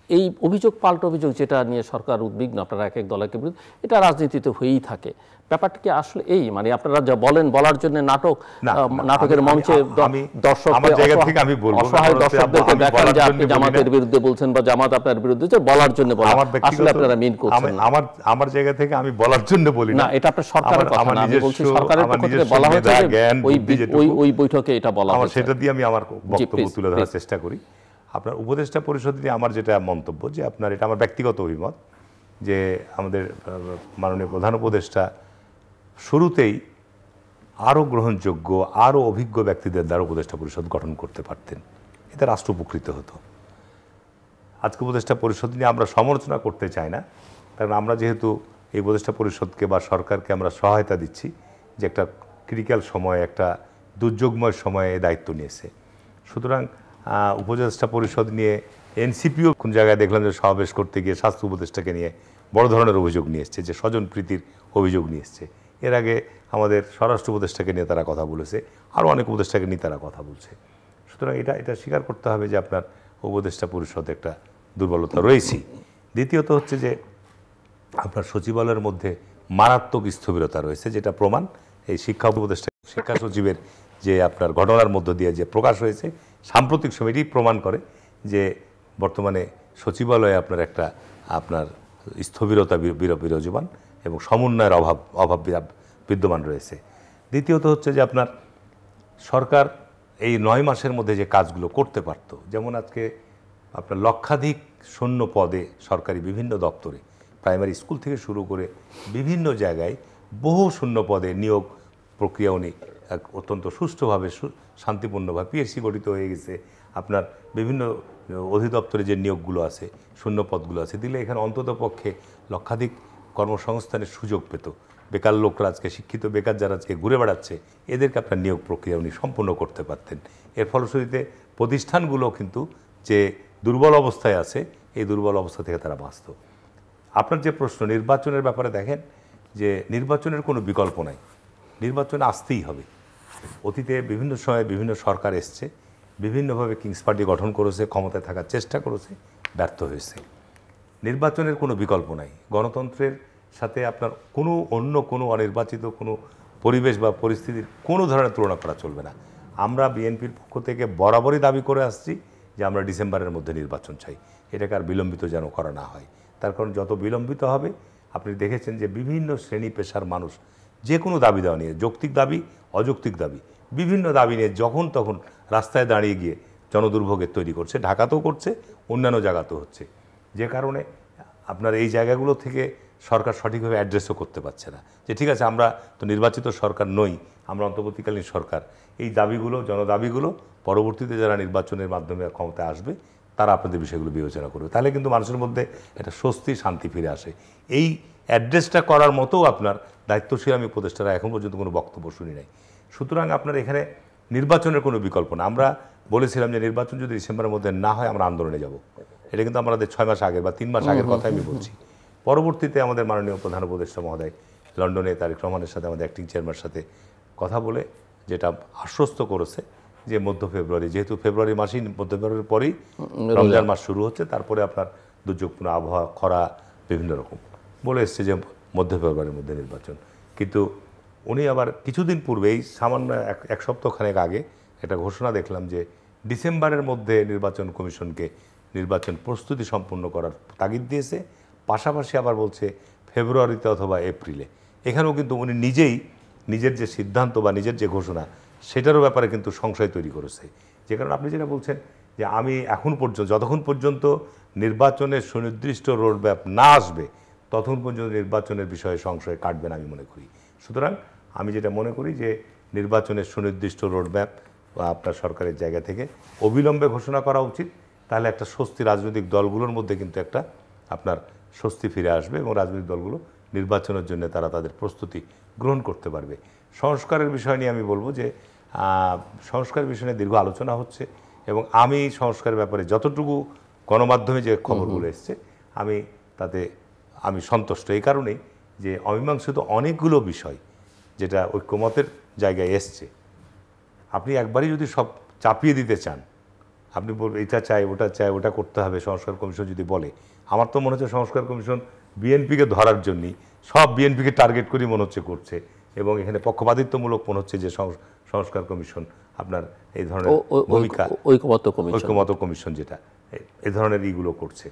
এই অভিযোগ পাল্টা অভিযোগ যেটা নিয়ে সরকার উদ্বিগ্ন, আপনারা এক এক দলের বিরুদ্ধে, এটা রাজনীতিতে হয়েই থাকে। ব্যাপারটা কি আসলে এই মানে আপনারা যা বলার জন্য নাটকের মঞ্চে অসহায় দর্শকদেরকে দেখান যে আপনি জামাতের বিরুদ্ধে বলছেন বা জামাত আপনার বিরুদ্ধে, যে বলার জন্য বলা, আসলে আপনারা মিন করছেন না। আমার জায়গা থেকে আমি বলার জন্য বলি না, এটা আপনার সরকারের কথা না, আমি বলছি সরকারের পক্ষ থেকে বলা হয়েছে ওই বৈঠকে এটা বলা হয়েছে। সেটা দিয়ে আমি আমার বক্তব্য তুলে ধরার চেষ্টা করি। আপনার উপদেষ্টা পরিষদ নিয়ে আমার যেটা মন্তব্য, যে আপনার এটা আমার ব্যক্তিগত অভিমত, যে আমাদের মাননীয় প্রধান উপদেষ্টা শুরুতেই আরও গ্রহণযোগ্য আরও অভিজ্ঞ ব্যক্তিদের দ্বারা উপদেষ্টা পরিষদ গঠন করতে পারতেন, এতে রাষ্ট্র উপকৃত হতো। আজকে উপদেষ্টা পরিষদ নিয়ে আমরা সমালোচনা করতে চাই না, কারণ আমরা যেহেতু এই উপদেষ্টা পরিষদকে বা সরকারকে আমরা সহায়তা দিচ্ছি, যে একটা ক্রিটিক্যাল সময়ে, একটা দুর্যোগময় সময়ে দায়িত্ব নিয়েছে। সুতরাং উপদেষ্টা পরিষদ নিয়ে এনসিপিও কোন জায়গায় দেখলাম যে সমাবেশ করতে গিয়ে স্বাস্থ্য উপদেষ্টাকে নিয়ে বড় ধরনের অভিযোগ নিয়ে এসছে, যে স্বজন প্রীতির অভিযোগ নিয়ে এসছে। এর আগে আমাদের স্বরাষ্ট্র উপদেষ্টাকে নিয়ে তারা কথা বলেছে, আরও অনেক উপদেষ্টাকে নিয়ে তারা কথা বলছে। সুতরাং এটা স্বীকার করতে হবে যে আপনার উপদেষ্টা পরিষদে একটা দুর্বলতা রয়েছেই। দ্বিতীয়ত হচ্ছে যে আপনার সচিবালয়ের মধ্যে মারাত্মক স্থবিরতা রয়েছে, যেটা প্রমাণ এই শিক্ষা উপদেষ্টা শিক্ষা সচিবের যে আপনার ঘটনার মধ্য দিয়ে যে প্রকাশ হয়েছে সাম্প্রতিক সময়, এটি প্রমাণ করে যে বর্তমানে সচিবালয়ে আপনার স্থবিরতা বিরাজমান এবং সমন্বয়ের অভাব বিদ্যমান রয়েছে। দ্বিতীয়ত হচ্ছে যে আপনার সরকার এই 9 মাসের মধ্যে যে কাজগুলো করতে পারত, যেমন আজকে আপনার লক্ষাধিক শূন্য পদে সরকারি বিভিন্ন দপ্তরে, প্রাইমারি স্কুল থেকে শুরু করে বিভিন্ন জায়গায় বহু শূন্য পদে নিয়োগ প্রক্রিয়া উনি অত্যন্ত সুষ্ঠুভাবে শান্তিপূর্ণভাবে পিএসসি গঠিত হয়ে গেছে। আপনার বিভিন্ন অধিদপ্তরে যে নিয়োগগুলো আছে, শূন্য পদগুলো আছে, দিলে এখানে অন্তত পক্ষে লক্ষাধিক কর্মসংস্থানের সুযোগ পেত। বেকার লোকরা আজকে, শিক্ষিত বেকার যারা আজকে ঘুরে বেড়াচ্ছে, এদেরকে আপনার নিয়োগ প্রক্রিয়া উনি সম্পূর্ণ করতে পারতেন। এর ফলশ্রুতিতে প্রতিষ্ঠানগুলো কিন্তু যে দুর্বল অবস্থায় আছে, এই দুর্বল অবস্থা থেকে তারা বাঁচত। আপনার যে প্রশ্ন নির্বাচনের ব্যাপারে, দেখেন যে নির্বাচনের কোনো বিকল্প নাই, নির্বাচনে আসতেই হবে। অতীতে বিভিন্ন সময়ে বিভিন্ন সরকার এসছে, বিভিন্নভাবে কিংস পার্টি গঠন করেছে, ক্ষমতায় থাকার চেষ্টা করেছে, ব্যর্থ হয়েছে। নির্বাচনের কোনো বিকল্প নাই। গণতন্ত্রের সাথে আপনার অন্য কোনো অনির্বাচিত কোনো পরিবেশ বা পরিস্থিতির কোনো ধরনের তুলনা করা চলবে না। আমরা বিএনপির পক্ষ থেকে বরাবরই দাবি করে আসছি যে আমরা ডিসেম্বরের মধ্যে নির্বাচন চাই, এটাকে আর বিলম্বিত যেন করা না হয়। তার কারণ যত বিলম্বিত হবে, আপনি দেখেছেন যে বিভিন্ন শ্রেণী পেশার মানুষ যে কোনো দাবি দেওয়া নিয়ে, যৌক্তিক দাবি, অযৌক্তিক দাবি, বিভিন্ন দাবি নিয়ে যখন তখন রাস্তায় দাঁড়িয়ে গিয়ে জনদুর্ভোগের তৈরি করছে। ঢাকাতেও করছে, অন্যান্য জায়গাতেও হচ্ছে, যে কারণে আপনার এই জায়গাগুলো থেকে সরকার সঠিকভাবে অ্যাড্রেসও করতে পারছে না, যে ঠিক আছে আমরা তো নির্বাচিত সরকার নই, আমরা অন্তর্বর্তীকালীন সরকার। এই দাবিগুলো, জনদাবিগুলো পরবর্তীতে যারা নির্বাচনের মাধ্যমে ক্ষমতায় আসবে, তারা আপনাদের বিষয়গুলো বিবেচনা করবে। তাহলে কিন্তু মানুষের মধ্যে একটা স্বস্তি, শান্তি ফিরে আসে। এই অ্যাড্রেসটা করার মতো আপনার দায়িত্বশীল আমি উপদেষ্টারা এখন পর্যন্ত কোনো বক্তব্য শুনি নাই। সুতরাং আপনার এখানে নির্বাচনের কোনো বিকল্প না। আমরা বলেছিলাম যে নির্বাচন যদি ডিসেম্বরের মধ্যে না হয়, আমরা আন্দোলনে যাব। এটা কিন্তু আমাদের 6 মাস আগের বা 3 মাস আগের কথা আমি বলছি। পরবর্তীতে আমাদের মাননীয় প্রধান উপদেষ্টা মহোদয় লন্ডনে তারেক রহমানের সাথে, আমাদের অ্যাক্টিং চেয়ারম্যানের সাথে কথা বলে যেটা আশ্বস্ত করেছে যে মধ্য ফেব্রুয়ারি, যেহেতু ফেব্রুয়ারি মাসেই, মধ্য ফেব্রুয়ারির পরেই রমজান মাস শুরু হচ্ছে, তারপরে আপনার দুর্যোগপূর্ণ আবহাওয়া, খরা, বিভিন্ন রকম বলে এসছে যে মধ্য ফেব্রুয়ারির মধ্যে নির্বাচন। কিন্তু উনি আবার কিছুদিন পূর্বেই, সামান্য এক সপ্তাহখানেক আগে একটা ঘোষণা দেখলাম যে ডিসেম্বরের মধ্যে নির্বাচন কমিশনকে নির্বাচন প্রস্তুতি সম্পন্ন করার তাগিদ দিয়েছে। পাশাপাশি আবার বলছে ফেব্রুয়ারিতে অথবা এপ্রিলে। এখানেও কিন্তু উনি নিজেই নিজের যে সিদ্ধান্ত বা নিজের যে ঘোষণা, সেটারও ব্যাপারে কিন্তু সংশয় তৈরি করেছে। যে কারণে আপনি যেটা বলছেন যে আমি এখন পর্যন্ত, যতক্ষণ পর্যন্ত নির্বাচনের সুনির্দিষ্ট রোডম্যাপ না আসবে, ততক্ষণ পর্যন্ত নির্বাচনের বিষয়ে সংশয় কাটবে না আমি মনে করি। সুতরাং আমি যেটা মনে করি যে নির্বাচনের সুনির্দিষ্ট রোডম্যাপ আপনার সরকারের জায়গা থেকে অবিলম্বে ঘোষণা করা উচিত। তাহলে একটা স্বস্তি রাজনৈতিক দলগুলোর মধ্যে কিন্তু একটা আপনার স্বস্তি ফিরে আসবে এবং রাজনৈতিক দলগুলো নির্বাচনের জন্য তারা তাদের প্রস্তুতি গ্রহণ করতে পারবে। সংস্কারের বিষয় নিয়ে আমি বলবো যে সংস্কারের বিষয় নিয়ে দীর্ঘ আলোচনা হচ্ছে এবং আমি সংস্কারের ব্যাপারে যতটুকু গণমাধ্যমে যে খবরগুলো এসছে, আমি সন্তুষ্ট। এই কারণেই যে অমীমাংসিত অনেকগুলো বিষয় যেটা ঐক্যমতের জায়গায় এসছে, আপনি একবারই যদি সব চাপিয়ে দিতে চান, আপনি এটা চাই ওটা করতে হবে, সংস্কার কমিশন যদি বলে, আমার তো মনে হচ্ছে সংস্কার কমিশন বিএনপিকে ধরার জন্যই সব বিএনপিকে টার্গেট করেই মনে হচ্ছে করছে, এবং এখানে পক্ষপাতিত্বমূলক মনে হচ্ছে যে সংস্কার কমিশন আপনার এই ধরনের ভূমিকা, ঐক্যমত কমিশন যেটা এই ধরনের ইগুলো করছে।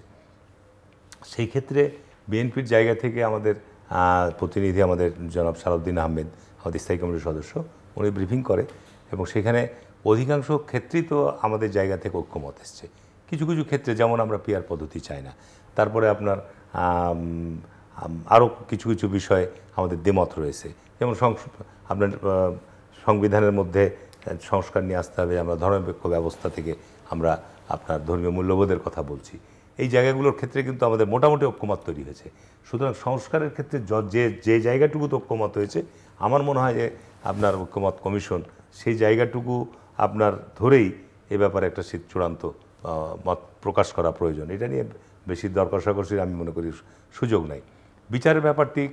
সেই ক্ষেত্রে বিএনপির জায়গা থেকে আমাদের প্রতিনিধি আমাদের জনাব সালাউদ্দিন আহমেদ, আমাদের স্থায়ী কমিটির সদস্য, উনি ব্রিফিং করে এবং সেখানে অধিকাংশ ক্ষেত্রেই তো আমাদের জায়গা থেকে ঐক্যমত এসছে। কিছু কিছু ক্ষেত্রে যেমন আমরা পিআর পদ্ধতি চাই না, তারপরে আপনার আরও কিছু কিছু বিষয়ে আমাদের দ্বিমত রয়েছে, যেমন আপনার সংবিধানের মধ্যে সংস্কার নিয়ে আসতে হবে, আমরা ধর্মনিরপেক্ষ ব্যবস্থা থেকে আমরা আপনার ধর্মীয় মূল্যবোধের কথা বলছি। এই জায়গাগুলোর ক্ষেত্রে কিন্তু আমাদের মোটামুটি ঐক্যমত তৈরি হয়েছে। সুতরাং সংস্কারের ক্ষেত্রে যে জায়গাটুকু ঐক্যমত হয়েছে, আমার মনে হয় যে আপনার ঐক্যমত কমিশন সেই জায়গাটুকু আপনার ধরেই এ ব্যাপারে একটা চূড়ান্ত মত প্রকাশ করা প্রয়োজন। এটা নিয়ে বেশি দর কষাকষির আমি মনে করি সুযোগ নাই। বিচারের ব্যাপারটি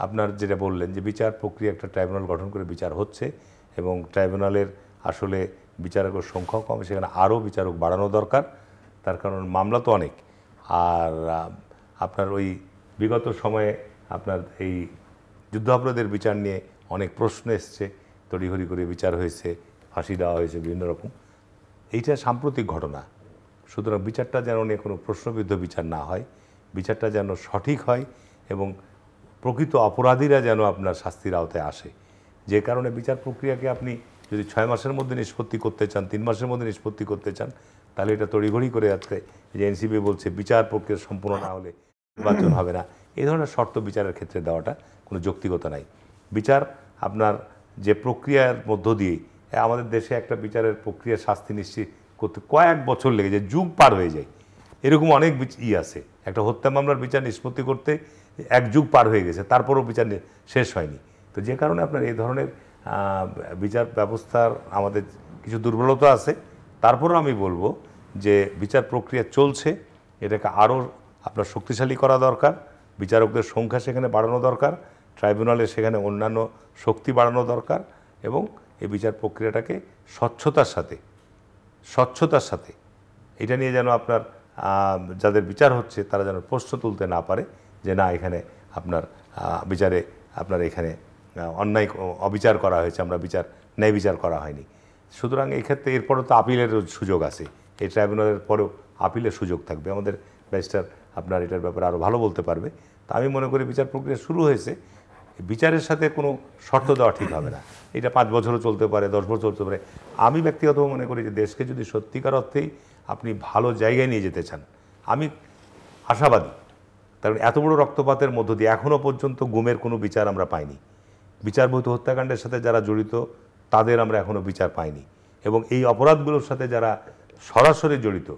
আপনার যেটা বললেন যে বিচার প্রক্রিয়া, একটা ট্রাইব্যুনাল গঠন করে বিচার হচ্ছে এবং ট্রাইব্যুনালের আসলে বিচারকের সংখ্যাও কম, সেখানে আরও বিচারক বাড়ানো দরকার। তার কারণ মামলা তো অনেক, আর আপনার ওই বিগত সময়ে আপনার এই যুদ্ধাপরাধের বিচার নিয়ে অনেক প্রশ্ন এসছে, তড়িঘড়ি করে বিচার হয়েছে, ফাঁসি দেওয়া হয়েছে বিভিন্ন রকম। এইটা সাম্প্রতিক ঘটনা, সুতরাং বিচারটা যেন নিয়ে কোনো প্রশ্নবিদ্ধ বিচার না হয়, বিচারটা যেন সঠিক হয় এবং প্রকৃত অপরাধীরা যেন আপনার শাস্তির আওতায় আসে। যে কারণে বিচার প্রক্রিয়াকে আপনি যদি 6 মাসের মধ্যে নিষ্পত্তি করতে চান, 3 মাসের মধ্যে নিষ্পত্তি করতে চান, তাহলে এটা তড়িঘড়ি করে আজকে যে এনসিপি বলছে বিচার প্রক্রিয়া সম্পূর্ণ না হলে নির্বাচন হবে না, এই ধরনের শর্ত বিচারের ক্ষেত্রে দেওয়াটা কোনো যৌক্তিকতা নাই। বিচার আপনার যে প্রক্রিয়ার মধ্য দিয়ে আমাদের দেশে একটা বিচারের প্রক্রিয়া শাস্তি নিশ্চিত করতে কয়েক বছর লেগে যায়, যুগ পার হয়ে যায়, এরকম অনেক আছে। একটা হত্যা মামলার বিচার নিষ্পত্তি করতে 1 যুগ পার হয়ে গেছে, তারপরও বিচার শেষ হয়নি। তো যে কারণে আপনার এই ধরনের বিচার ব্যবস্থার আমাদের কিছু দুর্বলতা আছে। তারপরেও আমি বলবো যে বিচার প্রক্রিয়া চলছে, এটাকে আরও আপনার শক্তিশালী করা দরকার, বিচারকদের সংখ্যা সেখানে বাড়ানো দরকার, ট্রাইব্যুনালে সেখানে অন্যান্য শক্তি বাড়ানো দরকার এবং এই বিচার প্রক্রিয়াটাকে স্বচ্ছতার সাথে এটা নিয়ে যেন আপনার যাদের বিচার হচ্ছে তারা যেন প্রশ্ন তুলতে না পারে যে না এখানে আপনার বিচারে আপনার এখানে অন্যায় অবিচার করা হয়েছে, আমরা ন্যায় বিচার করা হয়নি। সুতরাং এই ক্ষেত্রে এরপরও তো আপিলের সুযোগ আছে, এই ট্রাইব্যুনালের পরেও আপিলের সুযোগ থাকবে। আমাদের ব্যারিস্টার আপনার এটার ব্যাপারে আরও ভালো বলতে পারবে। তো আমি মনে করি বিচার প্রক্রিয়া শুরু হয়েছে, বিচারের সাথে কোনো শর্ত দেওয়া ঠিক হবে না। এটা 5 বছরও চলতে পারে, 10 বছর চলতে পারে। আমি ব্যক্তিগতভাবে মনে করি যে দেশকে যদি সত্যিকার অর্থেই আপনি ভালো জায়গায় নিয়ে যেতে চান, আমি আশাবাদী। কারণ এত বড় রক্তপাতের মধ্য দিয়ে এখনও পর্যন্ত গুমের কোনো বিচার আমরা পাইনি। বিচারবহির্ভূত হত্যাকাণ্ডের সাথে যারা জড়িত তাদের আমরা এখনও বিচার পাইনি, এবং এই অপরাধগুলোর সাথে যারা সরাসরি জড়িত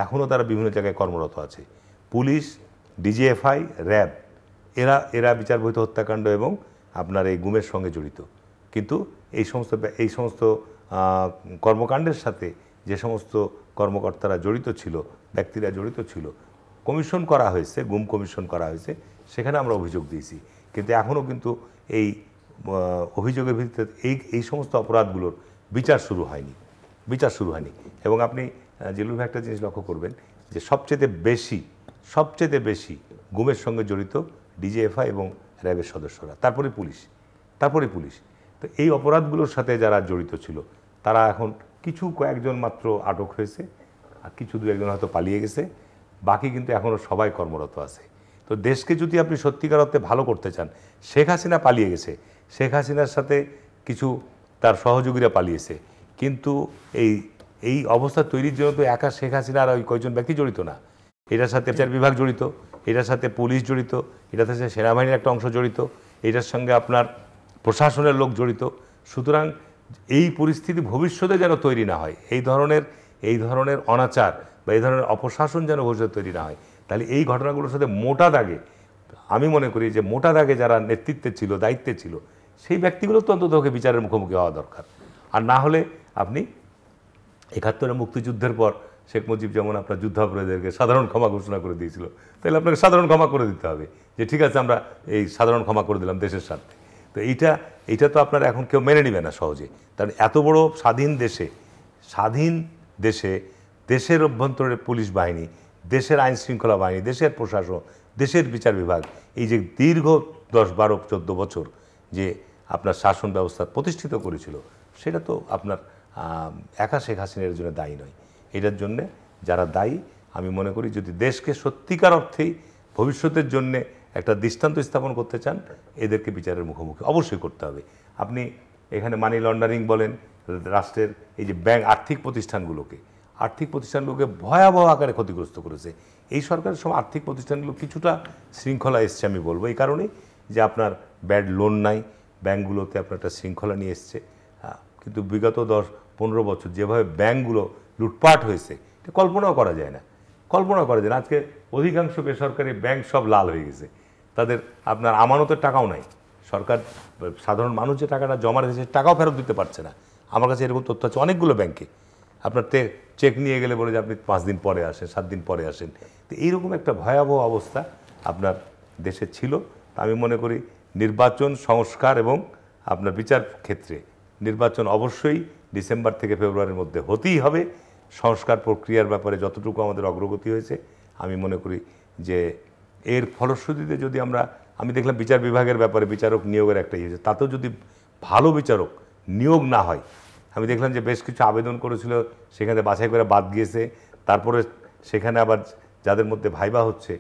এখনও তারা বিভিন্ন জায়গায় কর্মরত আছে। পুলিশ, ডিজিএফআই, র্যাব এরা বিচারবহির্ভূত হত্যাকাণ্ড এবং আপনার এই গুমের সঙ্গে জড়িত। কিন্তু এই সমস্ত কর্মকাণ্ডের সাথে যে সমস্ত কর্মকর্তারা জড়িত ছিল, ব্যক্তিরা জড়িত ছিল, কমিশন করা হয়েছে, গুম কমিশন করা হয়েছে, সেখানে আমরা অভিযোগ দিয়েছি। কিন্তু এখনও কিন্তু এই অভিযোগের ভিত্তিতে এই সমস্ত অপরাধগুলোর বিচার শুরু হয়নি। এবং আপনি জিলুর ভাই একটা জিনিস লক্ষ্য করবেন যে সবচেয়ে বেশি গুমের সঙ্গে জড়িত ডিজিএফআই এবং র্যাবের সদস্যরা, তারপরে পুলিশ। তো এই অপরাধগুলোর সাথে যারা জড়িত ছিল তারা এখন কয়েকজন মাত্র আটক হয়েছে, আর 2-1জন হয়তো পালিয়ে গেছে, বাকি কিন্তু এখনও সবাই কর্মরত আছে। তো দেশকে যদি আপনি সত্যিকার অর্থে ভালো করতে চান, শেখ হাসিনা পালিয়ে গেছে, শেখ হাসিনার সাথে কিছু তার সহযোগীরা পালিয়েছে, কিন্তু এই অবস্থা তৈরির জন্য তো একা শেখ হাসিনা আর ওই কয়েকজন ব্যক্তি জড়িত না। এটার সাথে বিচার বিভাগ জড়িত, এটার সাথে পুলিশ জড়িত, এটার সাথে সেনাবাহিনীর একটা অংশ জড়িত, এটার সঙ্গে আপনার প্রশাসনের লোক জড়িত। সুতরাং এই পরিস্থিতি ভবিষ্যতে যেন তৈরি না হয়, এই ধরনের অনাচার বা এই ধরনের অপশাসন যেন ভবিষ্যতে তৈরি না হয়, তাহলে এই ঘটনাগুলোর সাথে মোটা দাগে আমি মনে করি যে মোটা দাগে যারা নেতৃত্বে ছিল, দায়িত্বে ছিল, সেই ব্যক্তিগুলো তো অন্তত বিচারের মুখোমুখি হওয়া দরকার। আর না হলে আপনি 71-এর মুক্তিযুদ্ধের পর শেখ মুজিব যেমন আপনার যুদ্ধাপরাধীদেরকে সাধারণ ক্ষমা ঘোষণা করে দিয়েছিল, তাহলে আপনাকে সাধারণ ক্ষমা করে দিতে হবে যে ঠিক আছে আমরা এই সাধারণ ক্ষমা করে দিলাম দেশের স্বার্থে। তো এইটা তো আপনারা এখন কেউ মেনে নেবে না সহজে। কারণ এত বড় স্বাধীন দেশে দেশের অভ্যন্তরে পুলিশ বাহিনী, দেশের আইন শৃঙ্খলা বাহিনী, দেশের প্রশাসন, দেশের বিচার বিভাগ, এই যে দীর্ঘ 10, 12, 14 বছর যে আপনার শাসন ব্যবস্থা প্রতিষ্ঠিত করেছিল, সেটা তো আপনার একা শেখ হাসিনার জন্য দায়ী নয়। এটার জন্যে যারা দায়ী, আমি মনে করি যদি দেশকে সত্যিকার অর্থেই ভবিষ্যতের জন্যে একটা দৃষ্টান্ত স্থাপন করতে চান, এদেরকে বিচারের মুখোমুখি অবশ্যই করতে হবে। আপনি এখানে মানি লন্ডারিং বলেন, রাষ্ট্রের এই যে ব্যাংক আর্থিক প্রতিষ্ঠানগুলোকে ভয়াবহ আকারে ক্ষতিগ্রস্ত করেছে। এই সরকারের সব আর্থিক প্রতিষ্ঠানগুলো কিছুটা শৃঙ্খলা এসছে আমি বলবো, এই কারণেই যে আপনার ব্যাড লোন নাই, ব্যাংকগুলোতে আপনার একটা শৃঙ্খলা নিয়ে এসছে। কিন্তু বিগত 10-15 বছর যেভাবে ব্যাংকগুলো লুটপাট হয়েছে, এটা কল্পনাও করা যায় না। আজকে অধিকাংশ বেসরকারি ব্যাংক সব লাল হয়ে গেছে, তাদের আপনার আমানতের টাকাও নাই। সরকার সাধারণ মানুষ যে টাকাটা জমা রেখেছে টাকাও ফেরত দিতে পারছে না। আমার কাছে এরকম তথ্য আছে অনেকগুলো ব্যাংকে। আপনার চেক নিয়ে গেলে বলে যে আপনি 5 দিন পরে আসেন, 7 দিন পরে আসেন। তো এইরকম একটা ভয়াবহ অবস্থা আপনার দেশে ছিল। আমি মনে করি নির্বাচন সংস্কার এবং আপনার বিচার ক্ষেত্রে নির্বাচন অবশ্যই ডিসেম্বর থেকে ফেব্রুয়ারির মধ্যে হতেই হবে। সংস্কার প্রক্রিয়ার ব্যাপারে যতটুকু আমাদের অগ্রগতি হয়েছে, আমি মনে করি যে এর ফলশ্রুতিতে যদি আমি দেখলাম বিচার বিভাগের ব্যাপারে বিচারক নিয়োগের একটা ইয়ে, তাতেও যদি ভালো বিচারক নিয়োগ না হয়, আমি দেখলাম যে বেশ কিছু আবেদন করেছিল, সেখানে বাছাই করে বাদ গিয়েছে, তারপরে সেখানে আবার যাদের মধ্যে ভাইবা হচ্ছে,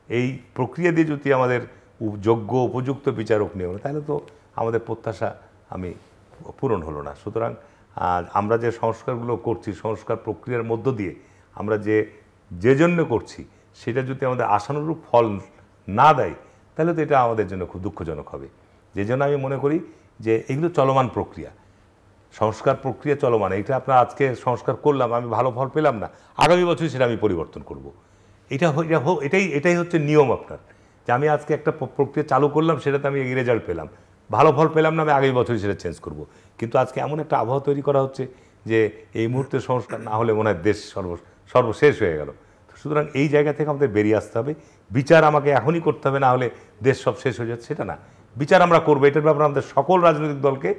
এই প্রক্রিয়া দিয়ে যদি আমাদের যোগ্য উপযুক্ত বিচারক নিয়োগ, তাহলে তো আমাদের প্রত্যাশা পূরণ হলো না। সুতরাং আমরা যে সংস্কারগুলো করছি, সংস্কার প্রক্রিয়ার মধ্য দিয়ে আমরা যে জন্য করছি, সেটা যদি আমাদের আশানুরূপ ফল না দেয়, তাহলে তো এটা আমাদের জন্য খুব দুঃখজনক হবে। যে জন্য আমি মনে করি যে এগুলো চলমান প্রক্রিয়া, সংস্কার প্রক্রিয়া চলমান। এটা আপনার আজকে সংস্কার করলাম, আমি ভালো ফল পেলাম না, আগামী বছরই সেটা আমি পরিবর্তন করব। এটাই হচ্ছে নিয়ম আপনার, যে আমি আজকে একটা প্রক্রিয়া চালু করলাম, সেটাতে আমি এই রেজাল্ট পেলাম, ভালো ফল পেলাম না, আমি আগামী বছরই সেটা চেঞ্জ করব। কিন্তু আজকে এমন একটা আবহাওয়া তৈরি করা হচ্ছে যে এই মুহূর্তে সংস্কার না হলে মনে হয় দেশ সর্বশেষ হয়ে গেল। সুতরাং এই জায়গা থেকে আমাদের বেরিয়ে আসতে হবে। বিচার আমাকে এখনই করতে হবে, না হলে দেশ সব শেষ হয়ে যাচ্ছে, সেটা না। বিচার আমরা করবো, এটার ব্যাপারে আমাদের সকল রাজনৈতিক দলকে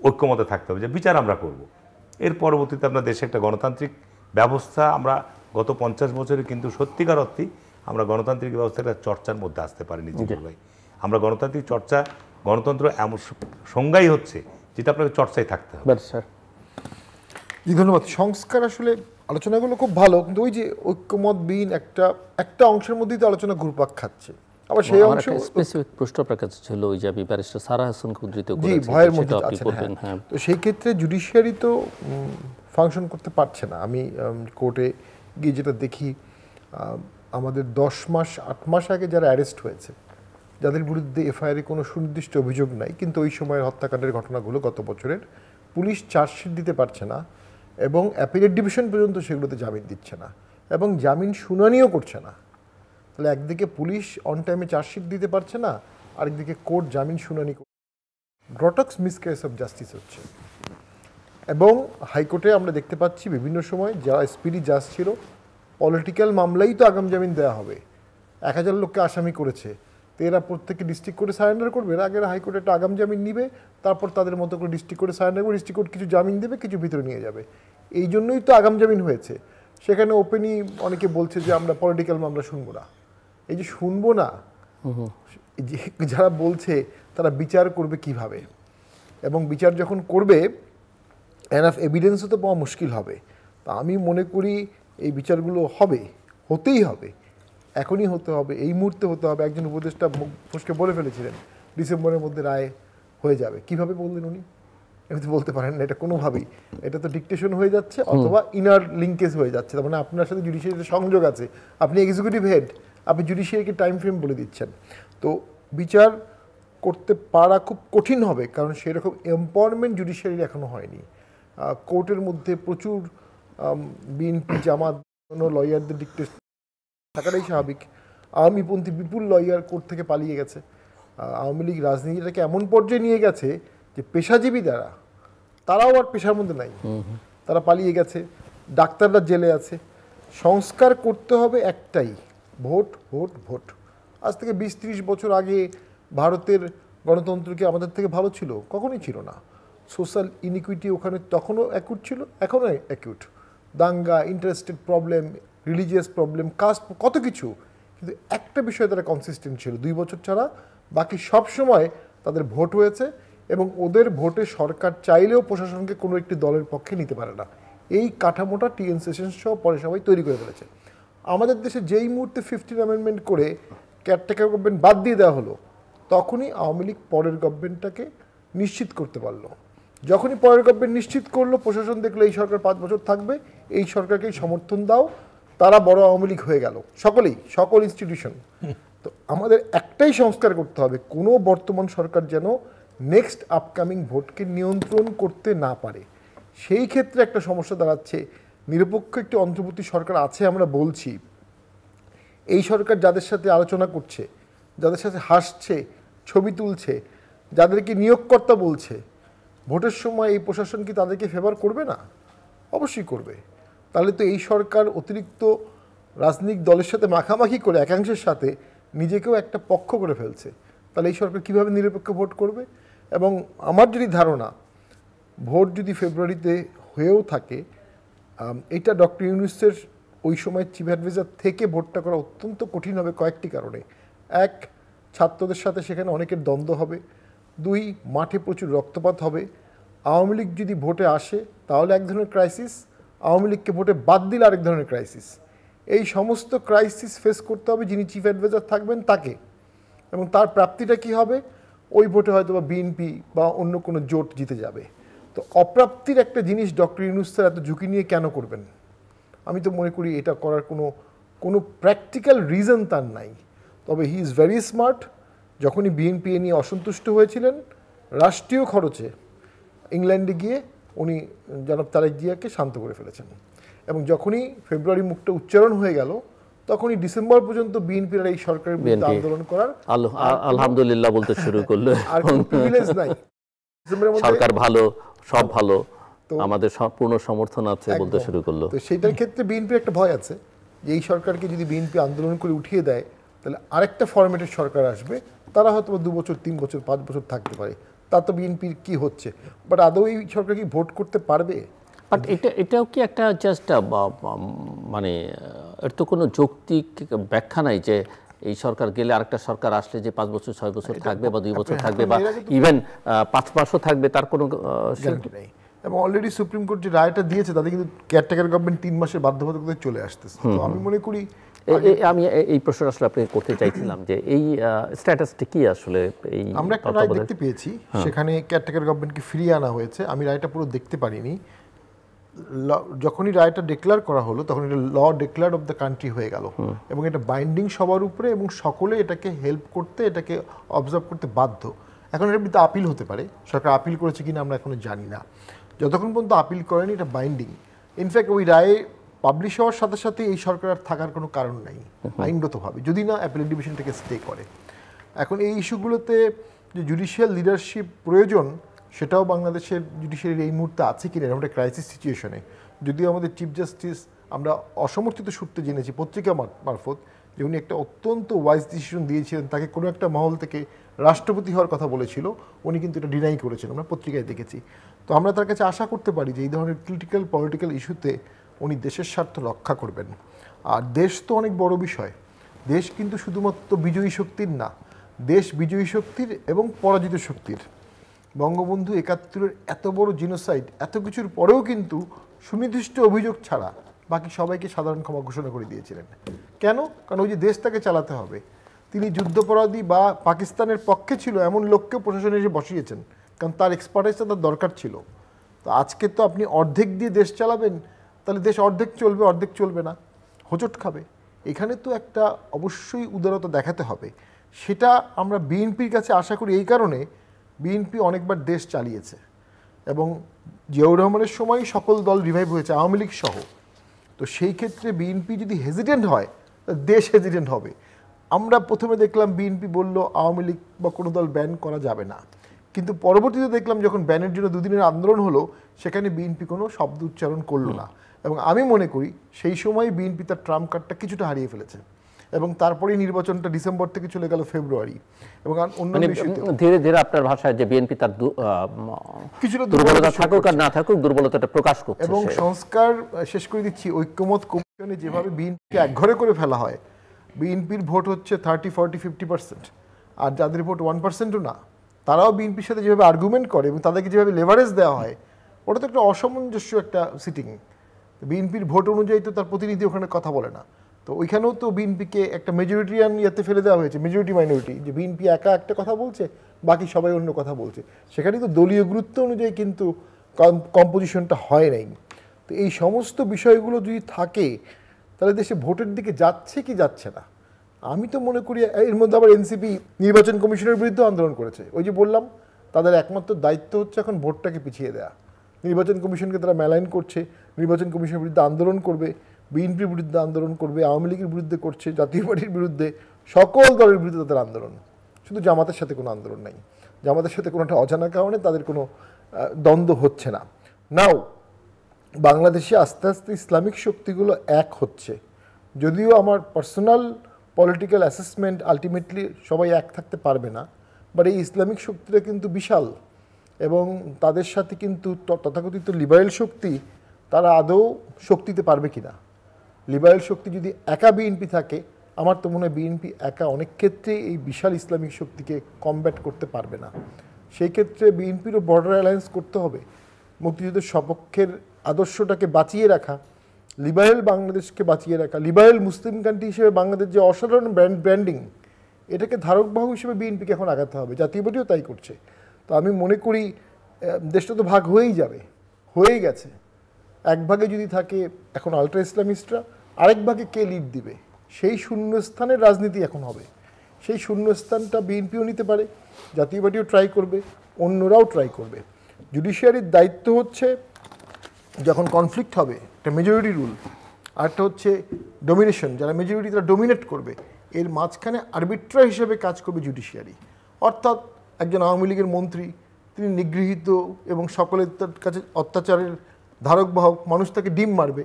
ঐক্যমতে থাকতে হবে যে বিচার আমরা করব। এর পরবর্তীতে আপনার দেশে একটা গণতান্ত্রিক ব্যবস্থা, আমরা গত 50 বছরে কিন্তু সত্যিকার অর্থেই আমরা গণতান্ত্রিক ব্যবস্থাটা চর্চার মধ্যে আসতে পারিনি জিতুল ভাই। আমরা গণতান্ত্রিক চর্চা, গণতন্ত্র এমন সংজ্ঞাই হচ্ছে যেটা আপনাকে চর্চায় থাকতে হবে। জি ধন্যবাদ। সংস্কার আসলে আলোচনাগুলো খুব ভালো, কিন্তু ওই যে ঐক্যমতবিহীন একটা অংশের মধ্যেই তো আলোচনা ঘুরপাক খাচ্ছে। আবার সেই অংশ স্পেসিফিক প্রশ্ন আপনার কাছে ছিল, ওই যে ব্যারিস্টার সারা হাসানকে উদ্ধৃত করেছেন, ভয়ের মধ্যে আছেন। হ্যাঁ, তো সেই ক্ষেত্রে জুডিশিয়ারি তো ফাংশন করতে পারছে না। আমি কোর্টে গিয়ে যেটা দেখি, আমাদের 10 মাস 8 মাস আগে যারা অ্যারেস্ট হয়েছে, যাদের বিরুদ্ধে এফআইআরে কোনো সুনির্দিষ্ট অভিযোগ নাই, কিন্তু ওই সময়ের হত্যাকাণ্ডের ঘটনাগুলো গত বছরের, পুলিশ চার্জশিট দিতে পারছে না এবং অ্যাপিলেট ডিভিশন পর্যন্ত সেগুলোতে জামিন দিচ্ছে না এবং জামিন শুনানিও করছে না। তাহলে একদিকে পুলিশ অন টাইমে চার্জশিট দিতে পারছে না, আরেকদিকে কোর্ট জামিন শুনানি গ্রটক্স মিসক্যারেজ অফ জাস্টিস হচ্ছে। এবং হাইকোর্টে আমরা দেখতে পাচ্ছি বিভিন্ন সময় যারা স্পিডি জাজ ছিল, পলিটিক্যাল মামলাই তো আগাম জামিন দেওয়া হবে, 1000 লোককে আসামি করেছে, তো এরা প্রত্যেকে ডিস্ট্রিক্ট কোর্টে সারেন্ডার করবে, এর আগে হাইকোর্টে একটা আগাম জামিন নিবে, তারপর তাদের মতো করে ডিস্ট্রিক্ট কোর্টে সারেন্ডার করবে, ডিস্ট্রিক্ট কোর্ট কিছু জামিন দেবে, কিছু ভিতরে নিয়ে যাবে। এই জন্যই তো আগাম জামিন হয়েছে। সেখানে ওপেনই অনেকে বলছে যে আমরা পলিটিক্যাল মামলা শুনবো না। এই যে শুনবো না, যারা বলছে তারা বিচার করবে কিভাবে, এবং বিচার যখন করবে এনাফ এভিডেন্সও তো পাওয়া মুশকিল হবে। তা আমি মনে করি এই বিচারগুলো হতেই হবে, এখনই হতে হবে, এই মুহূর্তে হতে হবে। একজন উপদেষ্টা মুখ ফসকে বলে ফেলেছিলেন ডিসেম্বরের মধ্যে রায় হয়ে যাবে। কিভাবে বললেন উনি? এমনি তো বলতে পারেন না, এটা কোনোভাবেই, এটা তো ডিকটেশন হয়ে যাচ্ছে অথবা ইনার লিঙ্কেজ হয়ে যাচ্ছে। তার মানে আপনার সাথে জুডিশিয়ারির সংযোগ আছে, আপনি এক্সিকিউটিভ হেড, আপনি জুডিশিয়ারিকে টাইম ফ্রেম বলে দিচ্ছেন। তো বিচার করতে পারা খুব কঠিন হবে, কারণ সেরকম এম্পাওয়ারমেন্ট জুডিশিয়ারির এখনও হয়নি। কোর্টের মধ্যে প্রচুর বিএনপি জামাত লয়ারদের ডিকটেশন থাকাটাই স্বাভাবিক। আওয়ামীপন্থী বিপুল লয়ার কোর্ট থেকে পালিয়ে গেছে। আওয়ামী লীগ রাজনীতিটাকে এমন পর্যায়ে নিয়ে গেছে যে পেশাজীবী তারাও আর পেশার মধ্যে নাই, তারা পালিয়ে গেছে, ডাক্তাররা জেলে আছে। সংস্কার করতে হবে একটাই, ভোট ভোট ভোট। আজ থেকে 20-30 বছর আগে ভারতের গণতন্ত্র কি আমাদের থেকে ভালো ছিল? কখনোই ছিল না। সোশ্যাল ইনিকুইটি ওখানে তখনও অ্যাকিউট ছিল, এখনও অ্যাকিউট। দাঙ্গা, interested problem, religious problem, caste, কত কিছু। কিন্তু একটা বিষয়ে তারা কনসিস্টেন্ট ছিল, 2 বছর ছাড়া বাকি সব সময় তাদের ভোট হয়েছে, এবং ওদের ভোটে সরকার চাইলেও প্রশাসনকে কোনো একটি দলের পক্ষে নিতে পারে না। এই কাঠামোটা টিএন সেশন সহ পরে সবাই তৈরি করে ফেলেছে। আমাদের দেশে যেই মুহূর্তে 15 অ্যামেন্ডমেন্ট করে কেয়ারটেকার গভর্নমেন্ট বাদ দিয়ে দেওয়া হলো, তখনই আওয়ামী লীগ পরের গভর্নমেন্টটাকে নিশ্চিত করতে পারলো। যখনই পরের গভর্নমেন্ট নিশ্চিত করলো, প্রশাসন দেখলো এই সরকার 5 বছর থাকবে, এই সরকারকেই সমর্থন দাও, তারা বড় আওয়ামী লীগ হয়ে গেল, সকলেই, সকল ইনস্টিটিউশন। তো আমাদের একটাই সংস্কার করতে হবে, কোনো বর্তমান সরকার যেন নেক্সট আপকামিং ভোটকে নিয়ন্ত্রণ করতে না পারে। সেই ক্ষেত্রে একটা সমস্যা দাঁড়াচ্ছে, নিরপেক্ষ একটি অন্তর্বর্তী সরকার আছে আমরা বলছি, এই সরকার যাদের সাথে আলোচনা করছে, যাদের সাথে হাসছে, ছবি তুলছে, যাদেরকে নিয়োগকর্তা বলছে, ভোটের সময় এই প্রশাসন কি তাদেরকে ফেভার করবে না? অবশ্যই করবে। তাহলে তো এই সরকার অতিরিক্ত রাজনৈতিক দলের সাথে মাখামাখি করে একাংশের সাথে নিজেকেও একটা পক্ষ করে ফেলছে। তাহলে এই সরকার কীভাবে নিরপেক্ষ ভোট করবে? এবং আমার যদি ধারণা, ভোট যদি ফেব্রুয়ারিতে হয়েও থাকে, এটা ডক্টর ইউনূসের ওই সময় চিফ অ্যাডভাইজার থেকে ভোটটা করা অত্যন্ত কঠিন হবে কয়েকটি কারণে। এক, ছাত্রদের সাথে সেখানে অনেকের দ্বন্দ্ব হবে। 2, মাঠে প্রচুর রক্তপাত হবে। আওয়ামী লীগ যদি ভোটে আসে তাহলে এক ধরনের ক্রাইসিস, আওয়ামী লীগকে ভোটে বাদ দিলে আরেক ধরনের ক্রাইসিস। এই সমস্ত ক্রাইসিস ফেস করতে হবে যিনি চিফ অ্যাডভাইজার থাকবেন তাকে। এবং তার প্রাপ্তিটা কি হবে? ওই ভোটে হয়তো বা বিএনপি বা অন্য কোনো জোট জিতে যাবে। তো অপ্রাপ্তির একটা জিনিস ডক্টর ইউনূস স্যার এত ঝুঁকি নিয়ে কেন করবেন? আমি তো মনে করি এটা করার কোনো প্র্যাকটিক্যাল রিজন তার নাই। তবে হি ইজ ভেরি স্মার্ট। যখনই বিএনপি নিয়ে অসন্তুষ্ট হয়েছিলেন, রাষ্ট্রীয় খরচে ইংল্যান্ডে গিয়ে উনি জনাব তারেক জিয়াকে শান্ত করে ফেলেছেন। এবং যখনই ফেব্রুয়ারি মুখটা উচ্চারণ হয়ে গেল, তখনই ডিসেম্বর পর্যন্ত বিএনপির এই সরকারের বিরুদ্ধে আন্দোলন করার আলহামদুলিল্লাহ বলতে শুরু করলো। আর কোনো প্রিভিলেজ নাই। সরকার ভালো, সব ভালো, আমাদের পূর্ণ সমর্থন আছে বলতে শুরু করলো। তো সেটার ক্ষেত্রে বিএনপির একটা ভয় আছে যে এই সরকারকে যদি বিএনপি আন্দোলন করে উঠিয়ে দেয়, তাহলে আরেকটা ফরম্যাটের সরকার আসবে, তারা হয়তো 2 বছর, 3 বছর, 5 বছর থাকতে পারে। তা তো বিএনপির কি হচ্ছে, বাট আদৌ এই সরকার কি ভোট করতে পারবে? বাট এটাও কি একটা জাস্ট মানে এর তো কোনো যৌক্তিক ব্যাখ্যা নাই যে এই সরকার গেলে আরেকটা সরকার আসলে যে 5 বছর 6 বছর থাকবে বা 2 বছর থাকবে বা ইভেন 5 মাসও থাকবে, তার কোনো গ্যারান্টি নেই। এবং অলরেডি সুপ্রিম কোর্ট যে রায়টা দিয়েছে তাতে কিন্তু কেয়ারটেকার গভর্নমেন্ট 3 মাসের বাধ্যবাধকতায় চলে আসতেছে। তো আমি মনে করি, আমি এই প্রশ্নটা আসলে আপনি করতে চাইছিলাম যে এই স্ট্যাটাসটা কি আসলে? এই আমরা একটা রায় দেখতে পেয়েছি, সেখানে কেয়ারটেকার গভর্নমেন্টকে ফিরিয়ে আনা হয়েছে। আমি রায়টা পুরো দেখতে পারিনি। যখনই রায়টা ডিক্লেয়ার করা হলো, তখন এটা ল ডিক্লেয়ার্ড অফ দ্য কান্ট্রি হয়ে গেল, এবং এটা বাইন্ডিং সবার উপরে, এবং সকলে এটাকে হেল্প করতে, এটাকে অবজার্ভ করতে বাধ্য। এখন এর বিরুদ্ধে আপিল হতে পারে, সরকার আপিল করেছে কিনা আমরা এখনো জানি না। যতক্ষণ পর্যন্ত আপিল করেনি, এটা বাইন্ডিং। ইনফ্যাক্ট ওই রায়ে পাবলিশ হওয়ার সাথে সাথে এই সরকার আর থাকার কোনো কারণ নাই আইনগতভাবে, যদি না অ্যাপিলেট ডিভিশন থেকে স্টে করে। এখন এই ইস্যুগুলোতে যে জুডিশিয়াল লিডারশিপ প্রয়োজন, সেটাও বাংলাদেশের জুডিশিয়ারির এই মুহূর্তে আছে কিনা এরকম একটা ক্রাইসিস সিচুয়েশনে। যদিও আমাদের চিফ জাস্টিস, আমরা অসমর্থিত সূত্রে জেনেছি পত্রিকা মারফত, যে উনি একটা অত্যন্ত ওয়াইজ ডিসিশন দিয়েছিলেন, তাকে কোনো একটা মহল থেকে রাষ্ট্রপতি হওয়ার কথা বলেছিল, উনি কিন্তু এটা ডিনাই করেছেন, আমরা পত্রিকায় দেখেছি। তো আমরা তার কাছে আশা করতে পারি যে এই ধরনের ক্রিটিক্যাল পলিটিক্যাল ইস্যুতে উনি দেশের স্বার্থ রক্ষা করবেন। আর দেশ তো অনেক বড় বিষয়, দেশ কিন্তু শুধুমাত্র বিজয়ী শক্তির না, দেশ বিজয়ী শক্তির এবং পরাজিত শক্তির। বঙ্গবন্ধু ৭১-এর এত বড় জিনোসাইড, এত কিছুর পরেও কিন্তু সুনির্দিষ্ট অভিযোগ ছাড়া বাকি সবাইকে সাধারণ ক্ষমা ঘোষণা করে দিয়েছিলেন। কেন? কারণ ওই যে দেশটাকে চালাতে হবে। তিনি যুদ্ধাপরাধী বা পাকিস্তানের পক্ষে ছিল এমন লোককেও প্রশাসনে এসে বসিয়েছেন, কারণ তার এক্সপার্টাইজটা তার দরকার ছিল। তো আজকে তো আপনি অর্ধেক দিয়ে দেশ চালাবেন, তাহলে দেশ অর্ধেক চলবে, অর্ধেক চলবে না, হোঁচট খাবে। এখানে তো একটা অবশ্যই উদারতা দেখাতে হবে। সেটা আমরা বিএনপির কাছে আশা করি এই কারণে, বিএনপি অনেকবার দেশ চালিয়েছে, এবং জিয়াউর রহমানের সময় সকল দল রিভাইভ হয়েছে, আওয়ামী লীগ সহ। তো সেই ক্ষেত্রে বিএনপি যদি হেজিটেন্ট হয়, দেশ হেজিটেন্ট হবে। আমরা প্রথমে দেখলাম বিএনপি বলল আওয়ামী লীগ বা কোনো দল ব্যান করা যাবে না, কিন্তু পরবর্তীতে দেখলাম যখন ব্যানের জন্য 2 দিনের আন্দোলন হলো, সেখানে বিএনপি কোনো শব্দ উচ্চারণ করলো না। এবং আমি মনে করি সেই সময় বিএনপি তার ট্রাম্প কার্ডটা কিছুটা হারিয়ে ফেলেছে। এবং তারপরেই নির্বাচনটা ডিসেম্বর থেকে চলে গেল ফেব্রুয়ারি এবং অন্যান্য ইস্যুতে ধীরে ধীরে আপনার ভাষায় যে বিএনপি তার কিছুটা দুর্বলতা থাকুক আর না থাকুক দুর্বলতাটা প্রকাশ করছে এবং সংস্কার শেষ করে দিচ্ছি ঐক্যমত কমিশনে যেভাবে বিএনপিকে একঘরে করে ফেলা হয়, বিএনপির ভোট হচ্ছে 30, 40, 50%, আর যাদের ভোট 1%ও না, তারাও বিএনপির সাথে যেভাবে আর্গুমেন্ট করে এবং তাদেরকে যেভাবে লেভারেজ দেওয়া হয়, ওটা তো একটা অসামঞ্জস্য একটা সিটিং। বিএনপির ভোট অনুযায়ী তো তার প্রতিনিধি ওখানে কথা বলে না, তো ওইখানেও তো বিএনপিকে একটা মেজরিটিয়ান ইয়েতে ফেলে দেওয়া হয়েছে, মেজরিটি মাইনরিটি, যে বিএনপি একা একটা কথা বলছে, বাকি সবাই অন্য কথা বলছে। সেখানে তো দলীয় গুরুত্ব অনুযায়ী কিন্তু কম্পোজিশনটা হয় নাই। তো এই সমস্ত বিষয়গুলো যদি থাকে তাহলে দেশে ভোটের দিকে যাচ্ছে কি যাচ্ছে না। আমি তো মনে করি এর মধ্যে আবার এনসিপি নির্বাচন কমিশনের বিরুদ্ধে আন্দোলন করেছে। ওই যে বললাম, তাদের একমাত্র দায়িত্ব হচ্ছে এখন ভোটটাকে পিছিয়ে দেয়া। নির্বাচন কমিশনকে তারা মেলাইন করছে, নির্বাচন কমিশনের বিরুদ্ধে আন্দোলন করবে, বিএনপির বিরুদ্ধে আন্দোলন করবে, আওয়ামী লীগের বিরুদ্ধে করছে, জাতীয় পার্টির বিরুদ্ধে, সকল দলের বিরুদ্ধে তাদের আন্দোলন। শুধু জামাতের সাথে কোনো আন্দোলন নাই, জামাতের সাথে কোনো একটা অজানা কারণে তাদের কোনো দ্বন্দ্ব হচ্ছে না। নাও বাংলাদেশে আস্তে আস্তে ইসলামিক শক্তিগুলো এক হচ্ছে, যদিও আমার পার্সোনাল পলিটিক্যাল অ্যাসেসমেন্ট আলটিমেটলি সবাই এক থাকতে পারবে না, বাট এই ইসলামিক শক্তিটা কিন্তু বিশাল এবং তাদের সাথে কিন্তু তথাকথিত লিবারেল শক্তি তারা আদৌ শক্তিতে পারবে কি না। লিবারেল শক্তি যদি একা বিএনপি থাকে, আমার তো মনে হয় বিএনপি একা অনেক ক্ষেত্রে এই বিশাল ইসলামিক শক্তিকে কমব্যাট করতে পারবে না। সেই ক্ষেত্রে বিএনপিরও বর্ডার অ্যালায়েন্স করতে হবে, মুক্তিযুদ্ধের সপক্ষের আদর্শটাকে বাঁচিয়ে রাখা, লিবারেল বাংলাদেশকে বাঁচিয়ে রাখা, লিবারেল মুসলিম কান্ট্রি হিসেবে বাংলাদেশ যে অসাধারণ ব্র্যান্ডিং, এটাকে ধারকবাহক হিসেবে বিএনপিকে এখন আগাতে হবে। জাতীয় পার্টিও তাই করছে। তো আমি মনে করি দেশটা তো ভাগ হয়েই যাবে, হয়েই গেছে। এক ভাগে যদি থাকে এখন আলট্রা ইসলামিস্টরা, আরেক ভাগে কে লিড দিবে, সেই শূন্যস্থানের রাজনীতি এখন হবে। সেই শূন্যস্থানটা বিএনপিও নিতে পারে, জাতীয় পার্টিও ট্রাই করবে, অন্যরাও ট্রাই করবে। জুডিশিয়ারির দায়িত্ব হচ্ছে যখন কনফ্লিক্ট হবে একটা মেজরিটি রুল, আরেকটা হচ্ছে ডোমিনেশন, যারা মেজরিটি তারা ডোমিনেট করবে, এর মাঝখানে আরবিট্রার হিসেবে কাজ করবে জুডিশিয়ারি। অর্থাৎ একজন আওয়ামী লীগের মন্ত্রী, তিনি নিগৃহীত এবং সকলের তার কাছে অত্যাচারের ধারকবাহক, মানুষ তাকে ডিম মারবে,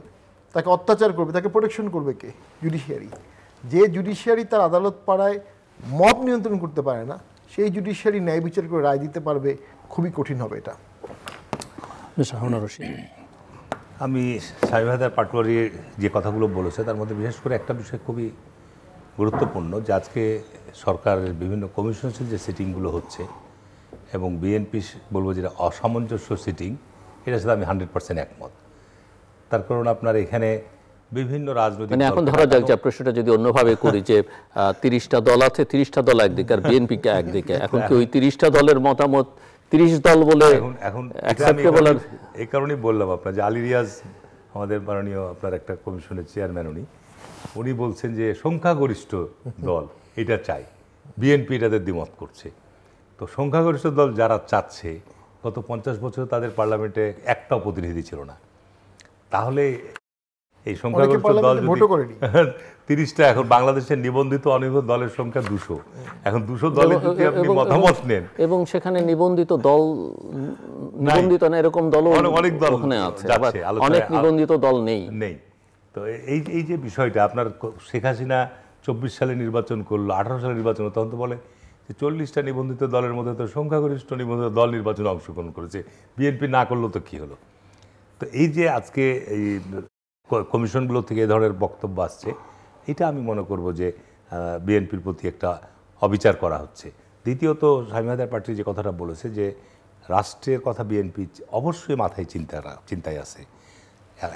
তাকে অত্যাচার করবে, তাকে প্রোটেকশন করবে কে? জুডিশিয়ারি। যে জুডিশিয়ারি তার আদালত পাড়ায় মব নিয়ন্ত্রণ করতে পারে না, সেই জুডিশিয়ারি ন্যায় বিচার করে রায় দিতে পারবে, খুবই কঠিন হবে এটা। আমি শামীম হায়দার পাটোয়ারির যে কথাগুলো বলেছে তার মধ্যে বিশেষ করে একটা বিষয় খুবই গুরুত্বপূর্ণ, যে আজকে সরকারের বিভিন্ন কমিশনের যে সিটিংগুলো হচ্ছে এবং বিএনপি বলবো যেটা অসামঞ্জস্য সিটিং, এটার সাথে আমি 100% একমত। তার কারণ আপনার এখানে বিভিন্ন রাজনৈতিক মানে এখন ধরা যাক যে প্রশ্নটা যদি অন্যভাবে করি যে 30টা দল আছে, 30টা দল একদিকে আর বিএনপিকে একদিকে, এখন কি ওই 30টা দলের মতামত 30 দল বলে এখন অ্যাকসেপ্টেবল? এই কারণেই বললাম আপনার যে আলী রিয়াজ আমাদের মাননীয় আপনার একটা কমিশনের চেয়ারম্যান, উনি বলছেন যে সংখ্যাগরিষ্ঠ দল এটা চাই, বিএনপি এটাতে দ্বিমত করছে। তো সংখ্যাগরিষ্ঠ দল যারা চাচ্ছে, গত 50 বছর তাদের পার্লামেন্টে একটাও প্রতিনিধি ছিল না, তাহলে এই সংখ্যাগরিষ্ঠ দল 30টা, এখন বাংলাদেশের নিবন্ধিত অনিবন্ধিত দলের সংখ্যা 200, এখন 200 দলের যদি আপনি মতামত নেন, এবং সেখানে নিবন্ধিত দল, নিবন্ধিত না এরকম দল অনেক দল ওখানে আছে, অনেক নিবন্ধিত দল নেই। তো এই যে বিষয়টা আপনার শেখ হাসিনা 24 সালে নির্বাচন করলো, 18 সালে নির্বাচন, তখন তো বলে যে 40টা নিবন্ধিত দলের মধ্যে তো সংখ্যাগরিষ্ঠ নিবন্ধিত দল নির্বাচনে অংশগ্রহণ করেছে, বিএনপি না করলো তো কি হলো। তো এই যে আজকে এই কমিশনগুলো থেকে এ ধরনের বক্তব্য আসছে, এটা আমি মনে করব যে বিএনপির প্রতি একটা অবিচার করা হচ্ছে। দ্বিতীয়ত শামীম হায়দার পাটোয়ারি যে কথাটা বলেছে যে রাষ্ট্রের কথা বিএনপি অবশ্যই মাথায় চিন্তায় আছে।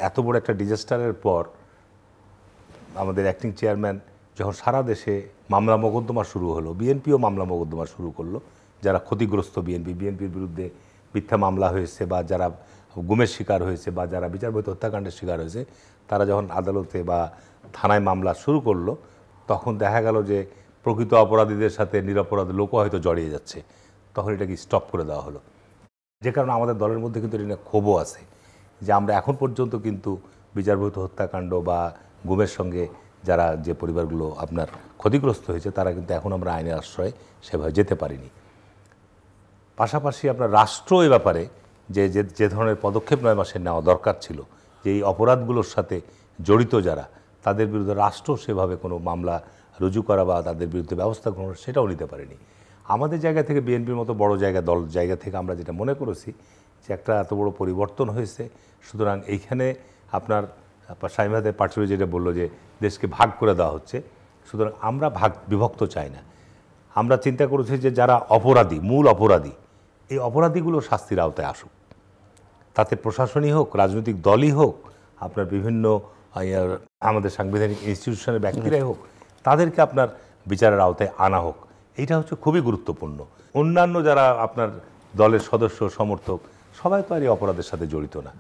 এত বড় একটা ডিজাস্টারের পর আমাদের অ্যাক্টিং চেয়ারম্যান যখন সারা দেশে মামলা মোকদ্দমা শুরু হলো, বিএনপিও মামলা মোকদ্দমা শুরু করলো, যারা ক্ষতিগ্রস্ত বিএনপির বিরুদ্ধে মিথ্যা মামলা হয়েছে বা যারা গুমের শিকার হয়েছে বা যারা বিচারবহির্ভূত হত্যাকাণ্ডের শিকার হয়েছে, তারা যখন আদালতে বা থানায় মামলা শুরু করলো, তখন দেখা গেল যে প্রকৃত অপরাধীদের সাথে নিরপরাধ লোকও হয়তো জড়িয়ে যাচ্ছে, তখন এটাকে স্টপ করে দেওয়া হলো। যে কারণে আমাদের দলের মধ্যে কিন্তু এটা ক্ষোভও আছে যে আমরা এখন পর্যন্ত কিন্তু বিচারবহির্ভূত হত্যাকাণ্ড বা গুমের সঙ্গে যারা যে পরিবারগুলো আপনার ক্ষতিগ্রস্ত হয়েছে, তারা কিন্তু এখন আমরা আইনের আশ্রয়ে সেভাবে যেতে পারিনি। পাশাপাশি আপনার রাষ্ট্র এ ব্যাপারে যে ধরনের পদক্ষেপ 9 মাসে নেওয়া দরকার ছিল, যে এই অপরাধগুলোর সাথে জড়িত যারা, তাদের বিরুদ্ধে রাষ্ট্র সেভাবে কোনো মামলা রুজু করা বা তাদের বিরুদ্ধে ব্যবস্থা গ্রহণ সেটাও নিতে পারেনি। আমাদের জায়গা থেকে বিএনপির মতো বড় জায়গা থেকে আমরা যেটা মনে করেছি যে একটা এত বড় পরিবর্তন হয়েছে, সুতরাং এইখানে আপনার শামীম আহমেদের পার্টি যেটা বললো যে দেশকে ভাগ করে দেওয়া হচ্ছে, সুতরাং আমরা বিভক্ত চাই না। আমরা চিন্তা করেছি যে যারা অপরাধী, মূল অপরাধী, এই অপরাধীগুলো শাস্তির আওতায় আসুক, তাতে প্রশাসনই হোক, রাজনৈতিক দলই হোক, আপনার বিভিন্ন আমাদের সাংবিধানিক ইনস্টিটিউশনের ব্যক্তিরাই হোক, তাদেরকে আপনার বিচারের আওতায় আনা হোক। এইটা হচ্ছে খুবই গুরুত্বপূর্ণ। অন্যান্য যারা আপনার দলের সদস্য সমর্থক সবাই তো আর এই অপরাধের সাথে জড়িত না,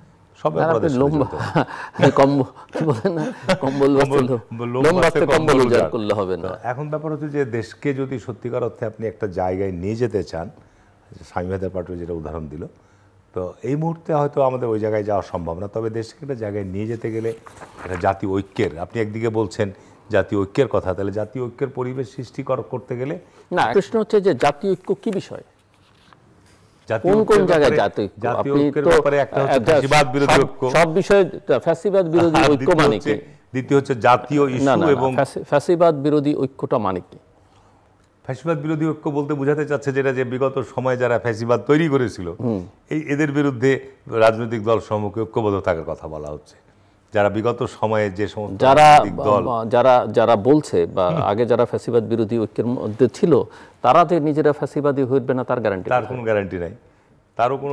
সবাই অপরাধের সাথে জড়িত না। এখন ব্যাপার হচ্ছে যে দেশকে যদি সত্যিকার অর্থে আপনি একটা জায়গায় নিয়ে যেতে চান, শামীম আহমেদের পার্টি যেটা উদাহরণ দিল, তো এই মুহূর্তে হয়তো আমাদের ওই জায়গায় যাওয়া সম্ভব না। তবে দেশকে একটা জায়গায় নিয়ে যেতে গেলে একটা জাতীয় ঐক্যের, আপনি একদিকে বলছেন জাতীয় ঐক্যের কথা, তাহলে জাতীয় ঐক্যের পরিবেশ সৃষ্টি করতে গেলে না, প্রশ্ন হচ্ছে যে জাতীয় ঐক্য কি বিষয়, কোন কোন জায়গায় জাতীয় ঐক্যের ব্যাপারে একটা হচ্ছে ফ্যাসিবাদ বিরোধী ঐক্য, সব বিষয়ে ফ্যাসিবাদ বিরোধী ঐক্য মানে কি, দ্বিতীয় হচ্ছে জাতীয় ইস্যু এবং ফ্যাসিবাদ বিরোধী ঐক্যটা মানে কি? ফ্যাসিবাদ বিরোধী ঐক্য বলতে বোঝাতে চাচ্ছে যেটা যে বিগত সময়ে যারা ফ্যাসিবাদ তৈরি করেছিল এদের বিরুদ্ধে রাজনৈতিক দল সমূহকে ঐক্যবদ্ধ থাকার কথা বলা হচ্ছে। যারা বিগত সময়ে যে সমস্ত যারা বলছে বা আগে যারা ফ্যাসিবাদ বিরোধী ঐক্যের মধ্যে ছিল তারা যে নিজেরা ফ্যাসিবাদী হইবে না তার গ্যারান্টি, তার কোনো গ্যারান্টি নাই। তারও কোনো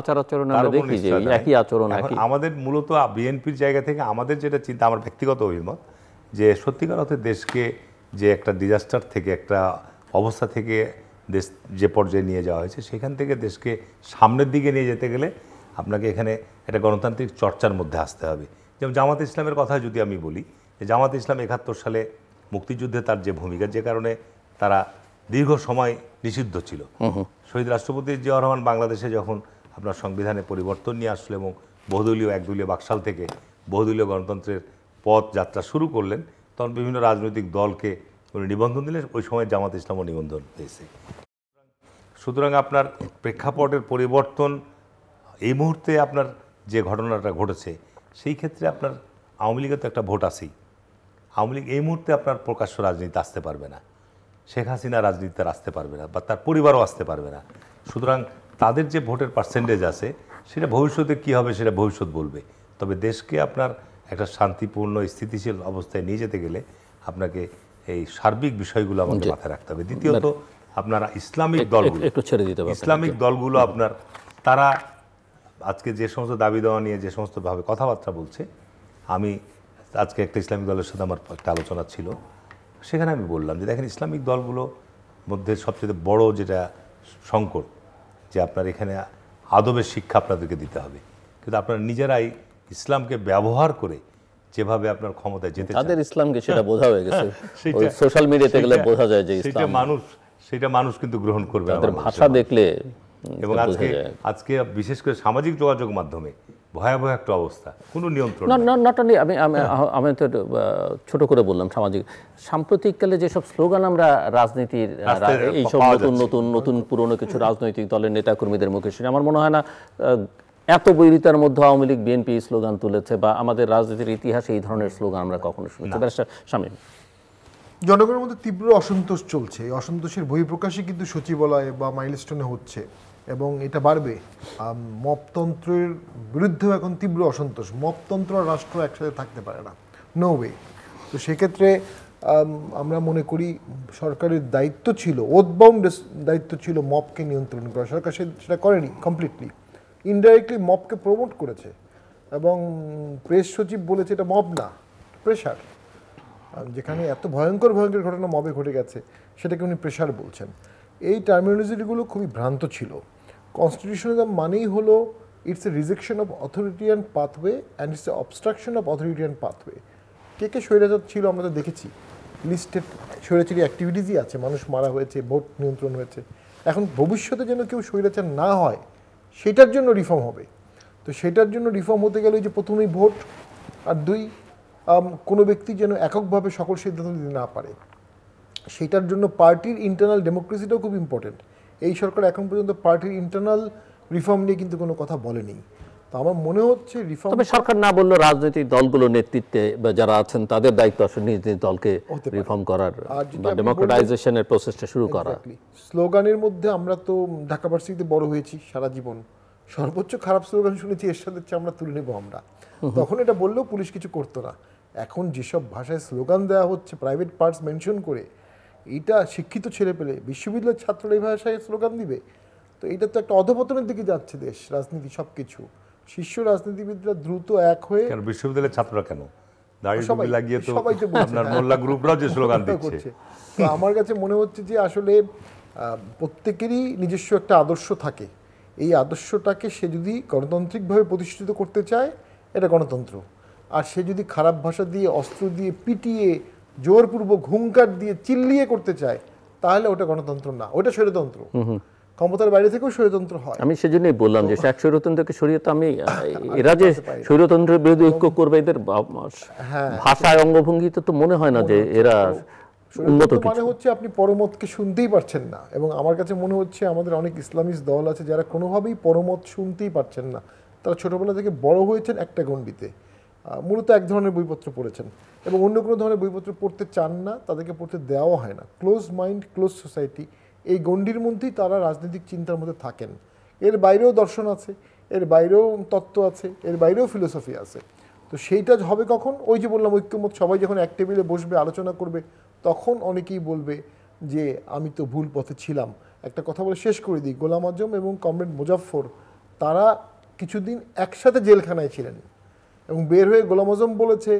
আচার আচরণ আমরা দেখি যে একই আচরণ। আমাদের মূলত বিএনপির জায়গা থেকে আমাদের যেটা চিন্তা, আমার ব্যক্তিগত অভিমত, যে সত্যিকার অর্থে দেশকে যে একটা ডিজাস্টার থেকে, একটা অবস্থা থেকে দেশ যে পর্যায়ে নিয়ে যাওয়া হয়েছে, সেখান থেকে দেশকে সামনের দিকে নিয়ে যেতে গেলে আপনাকে এখানে একটা গণতান্ত্রিক চর্চার মধ্যে আসতে হবে। যেমন জামাত ইসলামের কথা যদি আমি বলি, যে জামাত ইসলাম ৭১ সালে মুক্তিযুদ্ধে তার যে ভূমিকা, যে কারণে তারা দীর্ঘ সময় নিষিদ্ধ ছিল, শহীদ রাষ্ট্রপতি জিয়াউর রহমান বাংলাদেশে যখন আপনার সংবিধানে পরিবর্তন নিয়ে আসলো এবং বহুদলীয় একদলীয় বাকশাল থেকে বহুদলীয় গণতন্ত্রের পথ যাত্রা শুরু করলেন, তখন বিভিন্ন রাজনৈতিক দলকে উনি নিবন্ধন দিলেন। ওই সময় জামাত ইসলামও নিবন্ধন পেয়েছে। সুতরাং আপনার প্রেক্ষাপটের পরিবর্তন এই মুহূর্তে আপনার যে ঘটনাটা ঘটেছে, সেই ক্ষেত্রে আপনার আওয়ামী লীগের তো একটা ভোট আছেই। আওয়ামী লীগ এই মুহূর্তে আপনার প্রকাশ্য রাজনীতিতে আসতে পারবে না, শেখ হাসিনা রাজনীতিতে আসতে পারবে না, বা তার পরিবারও আসতে পারবে না। সুতরাং তাদের যে ভোটের পার্সেন্টেজ আছে সেটা ভবিষ্যতে কী হবে সেটা ভবিষ্যৎ বলবে। তবে দেশকে আপনার একটা শান্তিপূর্ণ স্থিতিশীল অবস্থায় নিয়ে যেতে গেলে আপনাকে এই সার্বিক বিষয়গুলো আমাকে মাথায় রাখতে হবে। দ্বিতীয়ত আপনারা ইসলামিক দলগুলো আপনার তারা আজকে যে সমস্ত দাবি দেওয়া নিয়ে যে সমস্তভাবে কথাবার্তা বলছে, আমি আজকে একটা ইসলামিক দলের সাথে আমার একটা আলোচনা ছিল, সেখানে আমি বললাম যে দেখেন, ইসলামিক দলগুলোর মধ্যে সবচেয়ে বড় যেটা সংকট, যে আপনার এখানে আদবের শিক্ষা আপনাদেরকে দিতে হবে, কিন্তু আপনারা নিজেরাই ইসলামকে ব্যবহার করে যেভাবে আপনার ক্ষমতায় যেতে তাদের ইসলামকে সেটা বোঝা হয়ে গেছে, সোশ্যাল মিডিয়াতে গেলে বোঝা যায় যে সেটা মানুষ কিন্তু গ্রহণ করবে না, তাদের ভাষা দেখলে। এবং আজকে বিশেষ করে সামাজিক যোগাযোগ মাধ্যমে ভয়াবহ একটা অবস্থা, কোনো নিয়ন্ত্রণ নট অনলি। আমি তো ছোট করে বললাম সাম্প্রতিককালে যেসব স্লোগান আমরা রাজনীতির এইসব নতুন পুরনো কিছু রাজনৈতিক দলের নেতাকর্মীদের মুখে শুনি, আমার মনে হয় না এত বৈরিতার মধ্যে আওয়ামী লীগ বিএনপি স্লোগান তুলেছে বা আমাদের রাজনীতির ইতিহাসে এই ধরনের স্লোগান আমরা কখনো শুনেছি। শামীম, জনগণের মধ্যে তীব্র অসন্তোষ চলছে, এই অসন্তোষের বহিঃপ্রকাশই কিন্তু সচিবালয় বা মাইলস্টোনে হচ্ছে এবং এটা বাড়বে। মপতন্ত্রের বিরুদ্ধেও এখন তীব্র অসন্তোষ। মপতন্ত্র আর রাষ্ট্র একসাথে থাকতে পারে না, নো ওয়ে। তো সেক্ষেত্রে আমরা মনে করি সরকারের দায়িত্ব ছিল, ওথবাউন্ড দায়িত্ব ছিল মপকে নিয়ন্ত্রণ করা। সরকার সেটা করেনি কমপ্লিটলি, ইনডাইরেক্টলি মপকে প্রমোট করেছে এবং প্রেস সচিব বলেছে এটা মব না, প্রেশার। যেখানে এত ভয়ঙ্কর ঘটনা মবে ঘটে গেছে সেটাকে উনি প্রেশার বলছেন। এই টার্মিনোলজিগুলো খুবই ভ্রান্ত ছিল। কনস্টিটিউশনালিজম মানেই হলো it's a rejection of authoritarian pathway and it's a obstruction of authoritarian pathway. কে স্বৈরাচার ছিল আমরা তো দেখেছি, লিস্টেড স্বৈরাচারী অ্যাক্টিভিটিসই আছে, মানুষ মারা হয়েছে, ভোট নিয়ন্ত্রণ হয়েছে। এখন ভবিষ্যতে যেন কেউ স্বৈরাচার না হয় সেটার জন্য রিফর্ম হবে। তো সেটার জন্য রিফর্ম হতে গেলে যে প্রথমেই ভোট, আর দুই, কোনো ব্যক্তি যেন এককভাবে সকল সিদ্ধান্ত নিতে না পারে, সেটার জন্য পার্টির ইন্টারনাল ডেমোক্রেসিটাও খুব ইম্পর্টেন্ট। এই সরকার এখন পর্যন্ত পার্টির ইন্টারনাল রিফর্ম নিয়ে কিন্তু কোনো কথা বলেনি। তো আমার মনে হচ্ছে রিফর্ম তবে সরকার না বললেও রাজনৈতিক দলগুলোর নেতৃত্বে বা যারা আছেন তাদের দায়িত্ব আসলে নিজ নিজ দলকে রিফর্ম করার বা ডেমোক্রেটাইজেশনের প্রসেসটা শুরু করা। স্লোগানের মধ্যে আমরা তো ঢাকা ভার্সিটিতে বড় হয়েছি সারা জীবন, সর্বোচ্চ খারাপ স্লোগান শুনেছি এরশাদের চেয়ে আমরা তুলে নেব আমরা, তখন এটা বললেও পুলিশ কিছু করতো না। এখন যেসব ভাষায় স্লোগান দেওয়া হচ্ছে প্রাইভেট পার্টস মেনশন করে, এইটা শিক্ষিত ছেলে পেলে বিশ্ববিদ্যালয়ের ছাত্ররা এই ভাষায় স্লোগান দিবে, তো এটা তো একটা অধপতনের দিকে যাচ্ছে দেশ, রাজনীতি সব কিছু। শীর্ষ রাজনীতিবিদরা দ্রুত এক হয়ে, কেন বিশ্ববিদ্যালয়ের ছাত্ররা কেন দাড়ি সবাই টুপি লাগিয়ে তো সবাই তো বলছে, আপনার মোল্লা গ্রুপরাও যে স্লোগান দিচ্ছে। তো আমার কাছে মনে হচ্ছে যে আসলে প্রত্যেকেরই নিজস্ব একটা আদর্শ থাকে, এই আদর্শটাকে সে যদি গণতান্ত্রিকভাবে প্রতিষ্ঠিত করতে চায় এটা গণতন্ত্র, আর সে যদি খারাপ ভাষা দিয়ে, অস্ত্র দিয়ে, পিটিয়ে, জোরপূর্বক হুঙ্কার দিয়ে, চিল্লিয়ে করতে চায় তাহলে ওটা গণতন্ত্র না, ওটা স্বৈরতন্ত্র। ক্ষমতার বাইরে থেকেও স্বৈরতন্ত্র হয়। আমি সেজন্যই বললাম যে এক স্বৈরতন্ত্রকে সরিয়ে তো আমি এরা যে স্বৈরতন্ত্রের বিরুদ্ধে ঐক্য করবে এদের ভাষায় অঙ্গভঙ্গিতে তো মনে হয় না যে এরা উন্নত কিছু। মানে হচ্ছে আপনি পরমতকে শুনতেই পারছেন না, এবং আমার কাছে মনে হচ্ছে আমাদের অনেক ইসলামিস্ট দল আছে যারা কোনোভাবেই পরমত শুনতেই পারছেন না। তারা ছোটবেলা থেকে বড় হয়েছেন একটা গণ্ডিতে, মূলত এক ধরনের বইপত্র পড়েছেন এবং অন্য কোনো ধরনের বইপত্র পড়তে চান না, তাদেরকে পড়তে দেওয়া হয় না। ক্লোজ মাইন্ড, ক্লোজ সোসাইটি, এই গণ্ডির মধ্যেই তারা রাজনৈতিক চিন্তার মধ্যে থাকেন। এর বাইরেও দর্শন আছে, এর বাইরেও তত্ত্ব আছে, এর বাইরেও ফিলোসফি আছে। তো সেইটা হবে কখন? ওই যে বললাম ঐক্যমত, সবাই যখন এক টেবিলে বসবে, আলোচনা করবে, তখন অনেকেই বলবে যে আমি তো ভুল পথে ছিলাম। একটা কথা বলে শেষ করে দিই, গোলাম আজম এবং কমরেড মুজাফফর তারা কিছুদিন একসাথে জেলখানায় ছিলেন এবং বের হয়ে গোলাম আজম বলেছে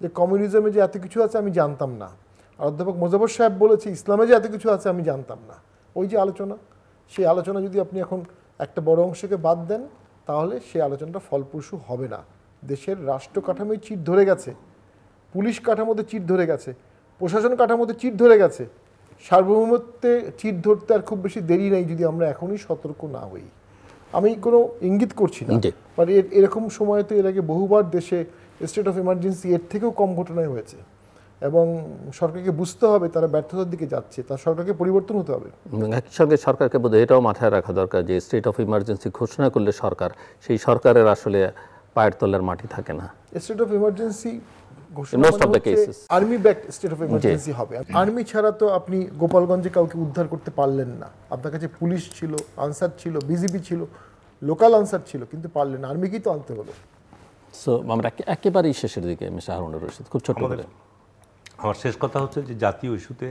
যে কমিউনিজমে যে এত কিছু আছে আমি জানতাম না, আর অধ্যাপক মুজাফফর সাহেব বলেছে ইসলামে যে এত কিছু আছে আমি জানতাম না। ওই যে আলোচনা, সেই আলোচনা যদি আপনি এখন একটা বড় অংশকে বাদ দেন তাহলে সেই আলোচনাটা ফলপ্রসূ হবে না। দেশের রাষ্ট্র কাঠামোয় চিট ধরে গেছে, পুলিশ কাঠামোতে চিট ধরে গেছে, প্রশাসন কাঠামোতে চিট ধরে গেছে, সার্বভৌমত্বে চিট ধরতে আর খুব বেশি দেরি নেই যদি আমরা এখনই সতর্ক না হই। আমি কোনো ইঙ্গিত করছি না, বাট এরকম সময় তো এর আগে বহুবার দেশে স্টেট অফ ইমার্জেন্সি এর থেকেও কম ঘটনায় হয়েছে, এবং সরকারকে বুঝতে হবে তারা ব্যর্থতার দিকে যাচ্ছে, তার সরকারকে পরিবর্তন হতে হবে। একই সঙ্গে সরকারকে বোধহয় এটাও মাথায় রাখা দরকার যে স্টেট অফ ইমার্জেন্সি ঘোষণা করলে সরকার, সেই সরকারের আসলে পায়ের তলার মাটি থাকে না। State of emergency army backed state of emergency হবে। আর্মি ছাড়া তো আপনি গোপালগঞ্জে কাউকে উদ্ধার করতে পারলেন না, আপনার কাছে পুলিশ ছিল, আনসার ছিল, বিজিবি ছিল, লোকাল আনসার ছিল, কিন্তু পারলেন না, আর্মিকেই তো আনতে হলো। সো আমরা একেবারেই শেষের দিকে মিস্টার হারুনুর রশিদ, খুব ছোট করে আমার শেষ কথা হচ্ছে যে জাতীয় ইস্যুতে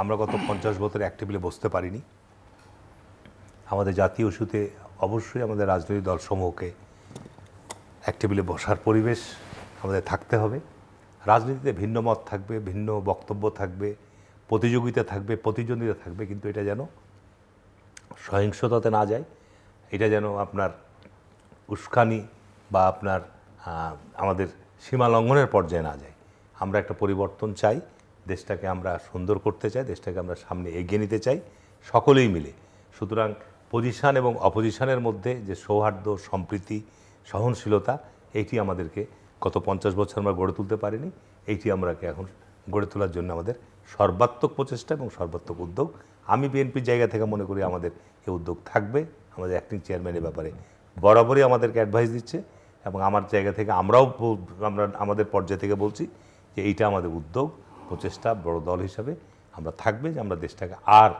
আমরা গত 50 বছর এক টেবিলে বসতে পারিনি। আমাদের জাতীয় ইস্যুতে অবশ্যই আমাদের রাজনৈতিক দলসমূহকে এক টেবিলে বসার পরিবেশ আমাদের থাকতে হবে। রাজনীতিতে ভিন্ন মত থাকবে, ভিন্ন বক্তব্য থাকবে, প্রতিযোগিতা থাকবে, প্রতিদ্বন্দ্বিতা থাকবে, কিন্তু এটা যেন সহিংসতাতে না যায়, এটা যেন আপনার উস্কানি বা আপনার আমাদের সীমা লঙ্ঘনের পর্যায়ে না যায়। আমরা একটা পরিবর্তন চাই, দেশটাকে আমরা সুন্দর করতে চাই, দেশটাকে আমরা সামনে এগিয়ে নিতে চাই সকলেই মিলে। সুতরাং পজিশন এবং অপোজিশনের মধ্যে যে সৌহার্দ্য, সম্প্রীতি, সহনশীলতা, এইটি আমাদেরকে গত 50 বছর আমরা গড়ে তুলতে পারিনি, এইটি আমরাকে এখন গড়ে তোলার জন্য আমাদের সর্বাত্মক প্রচেষ্টা এবং সর্বাত্মক উদ্যোগ। আমি বিএনপির জায়গা থেকে মনে করি আমাদের এই উদ্যোগ থাকবে। আমাদের অ্যাক্টিং চেয়ারম্যানের ব্যাপারে বরাবরই আমাদেরকে অ্যাডভাইস দিচ্ছে, এবং আমার জায়গা থেকে আমরা আমাদের পর্যায় থেকে বলছি যে এইটা আমাদের উদ্যোগ, প্রচেষ্টা, বড় দল হিসাবে আমরা থাকবে যে আমরা দেশটাকে আর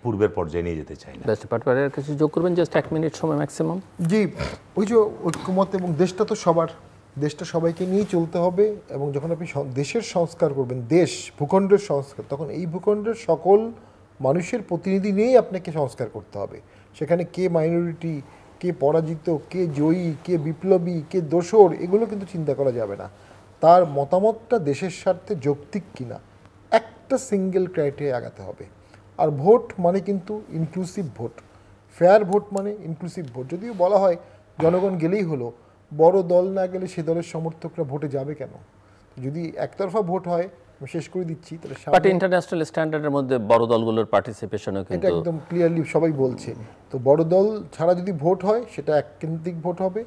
পূর্বের পর্যায়ে নিয়ে যেতে চাই না। কিছু যোগ করবেন, জাস্ট 1 মিনিট সময় ম্যাক্সিমাম। জি, ওই যে ঐক্যমত, এবং দেশটা তো সবার, দেশটা সবাইকে নিয়েই চলতে হবে, এবং যখন আপনি দেশের সংস্কার করবেন, দেশ ভূখণ্ডের সংস্কার, তখন এই ভূখণ্ডের সকল মানুষের প্রতিনিধি নিয়েই আপনাকে সংস্কার করতে হবে। সেখানে কে মাইনরিটি, কে পরাজিত, কে জয়ী, কে বিপ্লবী, কে দোসর, এগুলো কিন্তু চিন্তা করা যাবে না। তার মতামতটা দেশের স্বার্থে যৌক্তিক কিনা, একটা সিঙ্গেল ক্রাইটেরিয়া আগাতে হবে। আর ভোট মানে কিন্তু ইনক্লুসিভ ভোট, ফেয়ার ভোট মানে ইনক্লুসিভ ভোট। যদিও বলা হয় জনগণ গেলেই হলো, বড় দল না গেলে সে দলের সমর্থকরা ভোটে যাবে কেন? যদি একতরফা ভোট হয়, আমি শেষ করে দিচ্ছি, তাহলে ইন্টারন্যাশনাল স্ট্যান্ডার্ডের মধ্যে বড় দলগুলোর পার্টিসিপেশনও কিন্তু এটা একদম ক্লিয়ারলি সবাই বলছে। তো বড় দল ছাড়া যদি ভোট হয় সেটা এককেন্দ্রিক ভোট হবে,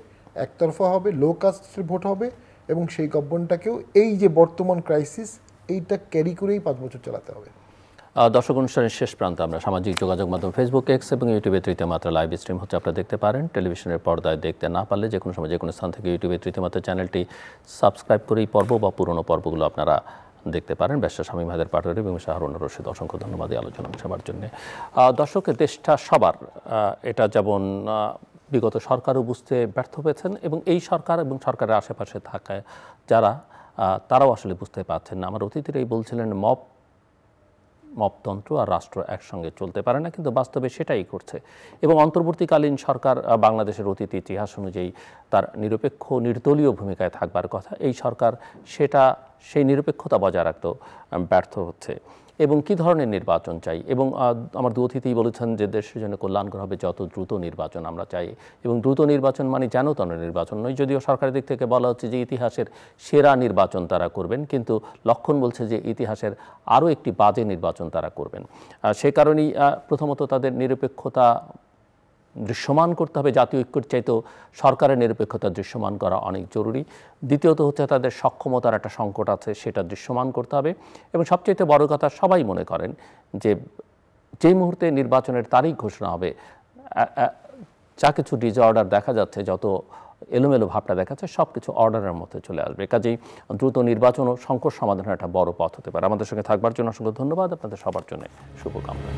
একতরফা হবে, লো কাস্টের ভোট হবে, এবং সেই গভর্নমেন্টটাকেও এই যে বর্তমান ক্রাইসিস এইটা ক্যারি করেই 5 বছর চালাতে হবে। দর্শক অনুষ্ঠানের শেষ প্রান্তে আমরা সামাজিক যোগাযোগ মাধ্যম ফেসবুক, এক্স এবং ইউটিউবে তৃতীয় মাত্রা লাইভ স্ট্রিম হচ্ছে, আপনারা দেখতে পারেন। টেলিভিশনের পর্দায় দেখতে না পারলে যে কোনো সময় যে কোনো স্থান থেকে ইউটিউবে তৃতীয় মাত্রা চ্যানেলটি সাবস্ক্রাইব করে এই পর্ব বা পুরনো পর্বগুলো আপনারা দেখতে পারেন। ব্যস্ত শামীম হায়দার পাটোয়ারি এবং হারুন রশিদ, অসংখ্য ধন্যবাদ এই আলোচনা সবার জন্য। দর্শক, দেশটা সবার, এটা যেমন বিগত সরকারও বুঝতে ব্যর্থ হয়েছেন এবং এই সরকার এবং সরকারের আশেপাশে থাকা যারা তারাও আসলে বুঝতে পারছেন না। আমার অতিথিরাই বলছিলেন মপতন্ত্র আর রাষ্ট্র একসঙ্গে চলতে পারে না, কিন্তু বাস্তবে সেটাই করছে। এবং অন্তর্বর্তীকালীন সরকার বাংলাদেশের অতীত ইতিহাস অনুযায়ী তার নিরপেক্ষ নির্দলীয় ভূমিকায় থাকবার কথা, এই সরকার সেই নিরপেক্ষতা বজায় রাখতেও ব্যর্থ হচ্ছে। এবং কি ধরনের নির্বাচন চাই, এবং আমার দু অতিথিই বলেছেন যে দেশের জন্য কল্যাণকর হবে যত দ্রুত নির্বাচন আমরা চাই, এবং দ্রুত নির্বাচন মানে যেন তেন নির্বাচন নয়। যদিও সরকারের দিক থেকে বলা হচ্ছে যে ইতিহাসের সেরা নির্বাচন তারা করবেন, কিন্তু লক্ষণ বলছে যে ইতিহাসের আরও একটি বাজে নির্বাচন তারা করবেন। সে কারণেই প্রথমত তাদের নিরপেক্ষতা দৃশ্যমান করতে হবে, জাতীয় ঐক্যের চাইতেও সরকারের নিরপেক্ষতা দৃশ্যমান করা অনেক জরুরি। দ্বিতীয়ত হচ্ছে তাদের সক্ষমতার একটা সংকট আছে, সেটা দৃশ্যমান করতে হবে। এবং সবচেয়ে বড় কথা, সবাই মনে করেন যে যেই মুহূর্তে নির্বাচনের তারিখ ঘোষণা হবে, যা কিছু ডিসঅর্ডার দেখা যাচ্ছে, যত এলোমেলো ভাবটা দেখাচ্ছে, সব কিছু অর্ডারের মধ্যে চলে আসবে। কাজেই দ্রুত নির্বাচন ও সংকট সমাধানের একটা বড় পথ হতে পারে। আমাদের সঙ্গে থাকবার জন্য অসংখ্য ধন্যবাদ। আপনাদের সবার জন্য শুভকামনা।